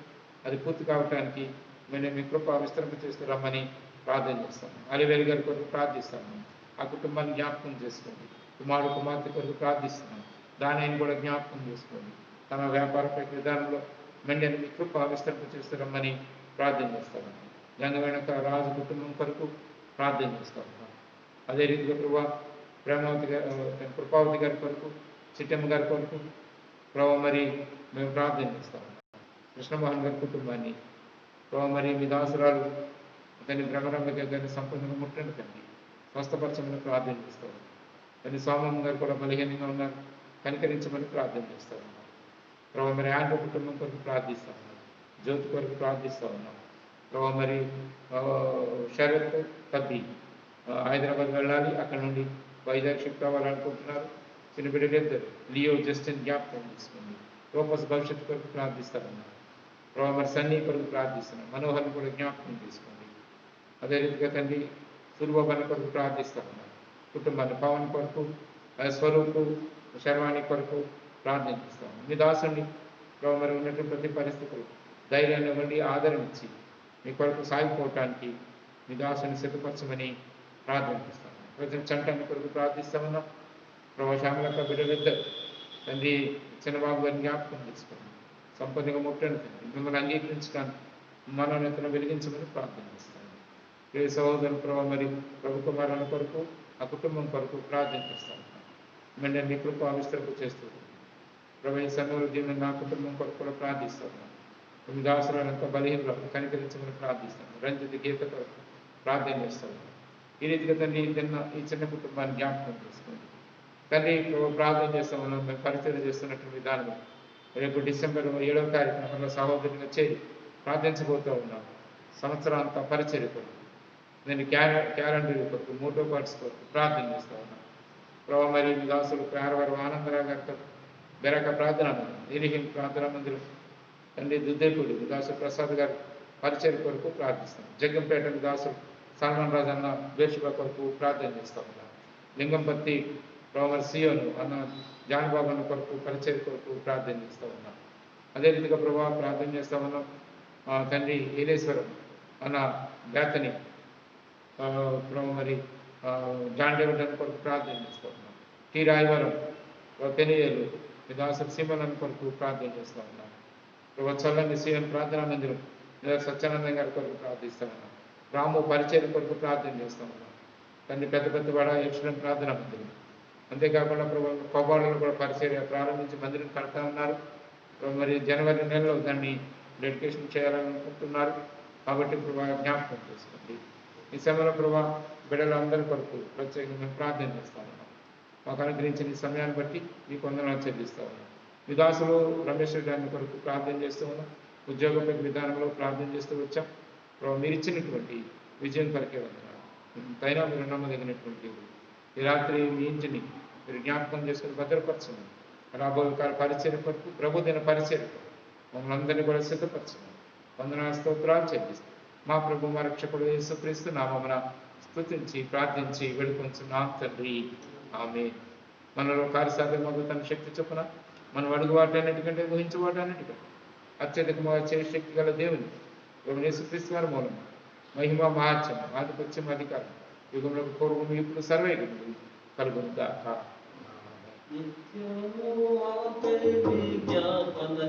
అది పూర్తి కావటానికి మేము మీ కృప విస్తరింప చేస్తున్నామని ప్రార్థన చేస్తాము. అలివేలు గారి కొరకు ప్రార్థిస్తాము. ఆ కుటుంబాన్ని జ్ఞాపకం చేసుకోండి. కుమారుడు కుమార్తె కొరకు ప్రార్థిస్తున్నాం. దానిని కూడా జ్ఞాపకం చేసుకోండి. తమ వ్యాపార విధానంలో మెండని మీ కృప విస్తరింప చేస్తున్నామని ప్రార్థన చేస్తాము. జంగమైన రాజు కుటుంబం కొరకు ప్రార్థన చేస్తాము. అదే రీతిగా ప్రభావ ప్రేమావతి గారు, కృపావతి గారి కొరకు, చిట్టమ్మ గారి కొరకు ప్రభావ మరి మేము ప్రార్థన చేస్తాము. కృష్ణమోహన్ గారి కుటుంబాన్ని ప్రభావ మరి మీ దాసురాలు దాన్ని బ్రహ్మరంగ గారిని సంపూర్ణంగా ముట్టండి తండ్రి, స్వస్థపరచమని ప్రార్థన చేస్తాము. దాన్ని సోమమ్మ గారు కూడా బలహీనంగా ఉన్నారు, కనికరించమని ప్రార్థన చేస్తా ఉన్నాం. ప్రభావ మరి ఆంధ్ర కుటుంబం కొరకు ప్రార్థిస్తా ఉన్నాం. జ్యోతి కొరకు ప్రార్థిస్తూ ఉన్నాం. ప్రభావ మరి శరత్ కద్ది హైదరాబాద్ వెళ్ళాలి, అక్కడ నుండి వైజాగ్ షిఫ్ట్ అవ్వాలనుకుంటున్నారు. చిన్న బిడ్డలిద్దరు లియో జస్టిన్ జ్ఞాపకం తీసుకోండి. రూపస్ భవిష్యత్తు కొరకు ప్రార్థిస్తా ఉన్నాం. ప్రభావ మరి సన్నీ కొరకు ప్రార్థిస్తున్నాం. మనోహర్ని కూడా జ్ఞాపకం తీసుకోండి. అదే రీతిగా తండ్రి సూర్యబాబాని కొరకు ప్రార్థిస్తా ఉన్నాం. కుటుంబాన్ని పవన్ కొరకు, స్వరూపు, శర్వాణి కొరకు ప్రార్థన చేస్తాము. మీ దాసుని ప్రభావ మరి ఉన్నటువంటి ప్రతి పరిస్థితులు ధైర్యాన్ని ఇవ్వండి, ఆదరణ ఇచ్చి మీ కొరకు సాగిపోవటానికి మీ దాసుని సిద్ధపరచమని ప్రార్థన చేస్తాము. ప్రజలు చంటాన్ని కొరకు ప్రార్థిస్తామన్నాం. ప్రభావ శ్యామలక్క బిడ్డలిద్దరు తండ్రి చిన్నబాబు గారిని జ్ఞాపకం చేసుకోండి. సంపదగా ముట్టండి తండ్రి, మిమ్మల్ని అంగీకరించడానికి మనోన్నతను వెలిగించమని ప్రార్థన చేస్తాను. ఏ సహోదరులు ప్రభావ మరి ప్రభు కుమారుల కొరకు, ఆ కుటుంబం కొరకు ప్రార్థన చేస్తాను. వెంటనే మీ కృప విస్తరింప చేస్తుంది. ప్రభు ఈ సమయంలో దీన్ని నా కుటుంబం కొరకు కూడా ప్రార్థిస్తాను. మీ దాసురాలంతా బలహీనలు కనికరించమని ప్రార్థిస్తాను. రంజిత్ గీత కొరకు ప్రార్థన చేస్తాను. ఈ రీతిగా తండ్రి ఈ చిన్న కుటుంబాన్ని జ్ఞాపకం చేసుకోండి. తండ్రి ప్రార్థన చేస్తామన్నాం. మేము పరిచయం చేస్తున్నటువంటి విధానం రేపు డిసెంబర్ 7వ తారీఖున సహోదరునిగా చేరి ప్రార్థించబోతూ ఉన్నాం. సంవత్సరం అంతా పరిచర్య కొరకు నేను క్యాలెండర్ కొరకు మోటో పార్ట్స్ కొరకు ప్రార్థన చేస్తా ఉన్నాను. ప్రభావ మరి దాసులు ప్రేరవారు ఆనందరావు గారితో బెరక ప్రార్థన మందిరం, ఎలిహిం ప్రార్థన మందిరం తండ్రి దుద్దేపూడి దాసు ప్రసాద్ గారి పరిచయం కొరకు ప్రార్థిస్తాను. జగ్గంపేట దాసు సల్మాన్ రాజు అన్న వేషుల కొరకు ప్రార్థన చేస్తా ఉన్నాను. లింగంపత్తి ప్రభావ సియోను అన్న జానబాబు అన్న కొరకు పరిచయం కొరకు ప్రార్థన చేస్తూ ఉన్నాను. అదే రీతిగా ప్రభావ ప్రార్థన చేస్తా ఉన్నాం. తండ్రి ఏలేశ్వరం అన్న బేతని మరి జాన్ డేవిడ్ అన్న కొరకు ప్రార్థన చేస్తూ ఉన్నాం. టి రాయవరం పెనియేలు దాసు సీమన్ అన్న కొరకు ప్రార్థన చేస్తూ ఉన్నాను. ప్రభావ చల్లని సీఎం ప్రార్థనా మందిరం సత్యానందం గారి కొరకు ప్రార్థిస్తూ ఉన్నాం. రాము పరిచయం కొరకు ప్రార్థన చేస్తూ ఉన్నాం. తండ్రి పెద్ద వాడ యక్షణ ప్రార్థనా మందిరం, అంతేకాకుండా ప్రభావ కోబాలలో కూడా పరిచర్య ప్రారంభించి మందిరం కడతా ఉన్నారు. మరి జనవరి నెలలో దాన్ని డెడికేషన్ చేయాలనుకుంటున్నారు. కాబట్టి ప్రభావ జ్ఞాపకం చేసుకోండి. ఈ సమయంలో ప్రభావ బిడ్డలందరి కొరకు ప్రత్యేకంగా ప్రార్థన చేస్తా ఉన్నాం. మాకు అనుగ్రహించిన ఈ సమయాన్ని బట్టి మీకు వందనాలు చెల్లిస్తూ ఉన్నాం. విదాసులు రమేష్ రెడ్డి అన్న కొరకు ప్రార్థన చేస్తూ ఉన్నాం. ఉద్యోగ విధానంలో ప్రార్థన చేస్తూ వచ్చాం. ప్రభావ మీరు ఇచ్చినటువంటి విజయం కొరకే వందనాలు. పైన మీరు నమ్మదగినటువంటి ఈ రాత్రి మీ ఇంటిని మీరు జ్ఞాపకం చేసుకుని భద్రపరచండి. రాబోయే కాల పరిచయం కొరకు ప్రభుదిన పరిచయం మమ్మల్ని అందరినీ కూడా సిద్ధపరచండి. వందనాలు స్తోత్రాలు చెల్లిస్తాం. మా ప్రభు మా రక్షకుడు యేసుక్రీస్తు నామమున స్తుతించి ప్రార్థించి వేడుకొంచున్నాం తండ్రి, ఆమేన్. మనలో కార్యసాధ్యమగు తన శక్తి చొప్పున మనం అడుగు వాటన్నిటికంటే ఊహించే వాటన్నిటికంటే అత్యధికముగా చేసే శక్తి గల దేవుని ప్రభు యేసుక్రీస్తు వారి మూలం మహిమ మహాత్యం ఆధిపత్యం అధికారం యుగంలో పూర్వం ఇప్పుడు సర్వయుగములు కలుగును గాక. నిత్యము మాకై జ్ఞాపన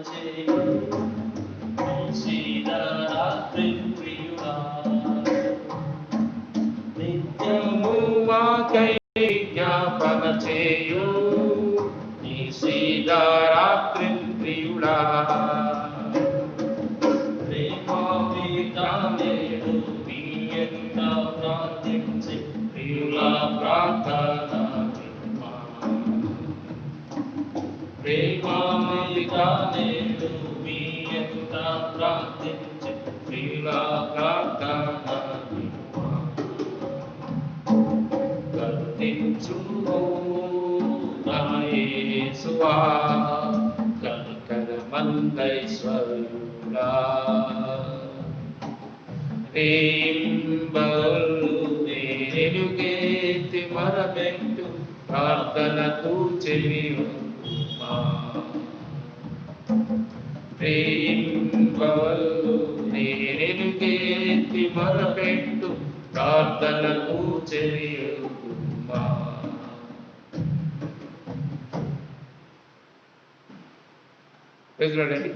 చేయు నీ సీతారాత్రి ప్రియుడా. ప్రార్థించి ప్రియుల ప్రార్థన ప్రేమామిగానే మీ ఎంత ప్రార్థించి ప్రియుల ప్రార్థన కరుణించు నా యేసువా కనికరమందైశ్వర్యుడా. నేనుగేతి మరబెట్టు ప్రార్థనకు చెవియొగ్గుమా. నేనుగేతి మరబెట్టు ప్రార్థనకు చెవియొగ్గుమా. ప్రైజ్ లార్డ్ అండి.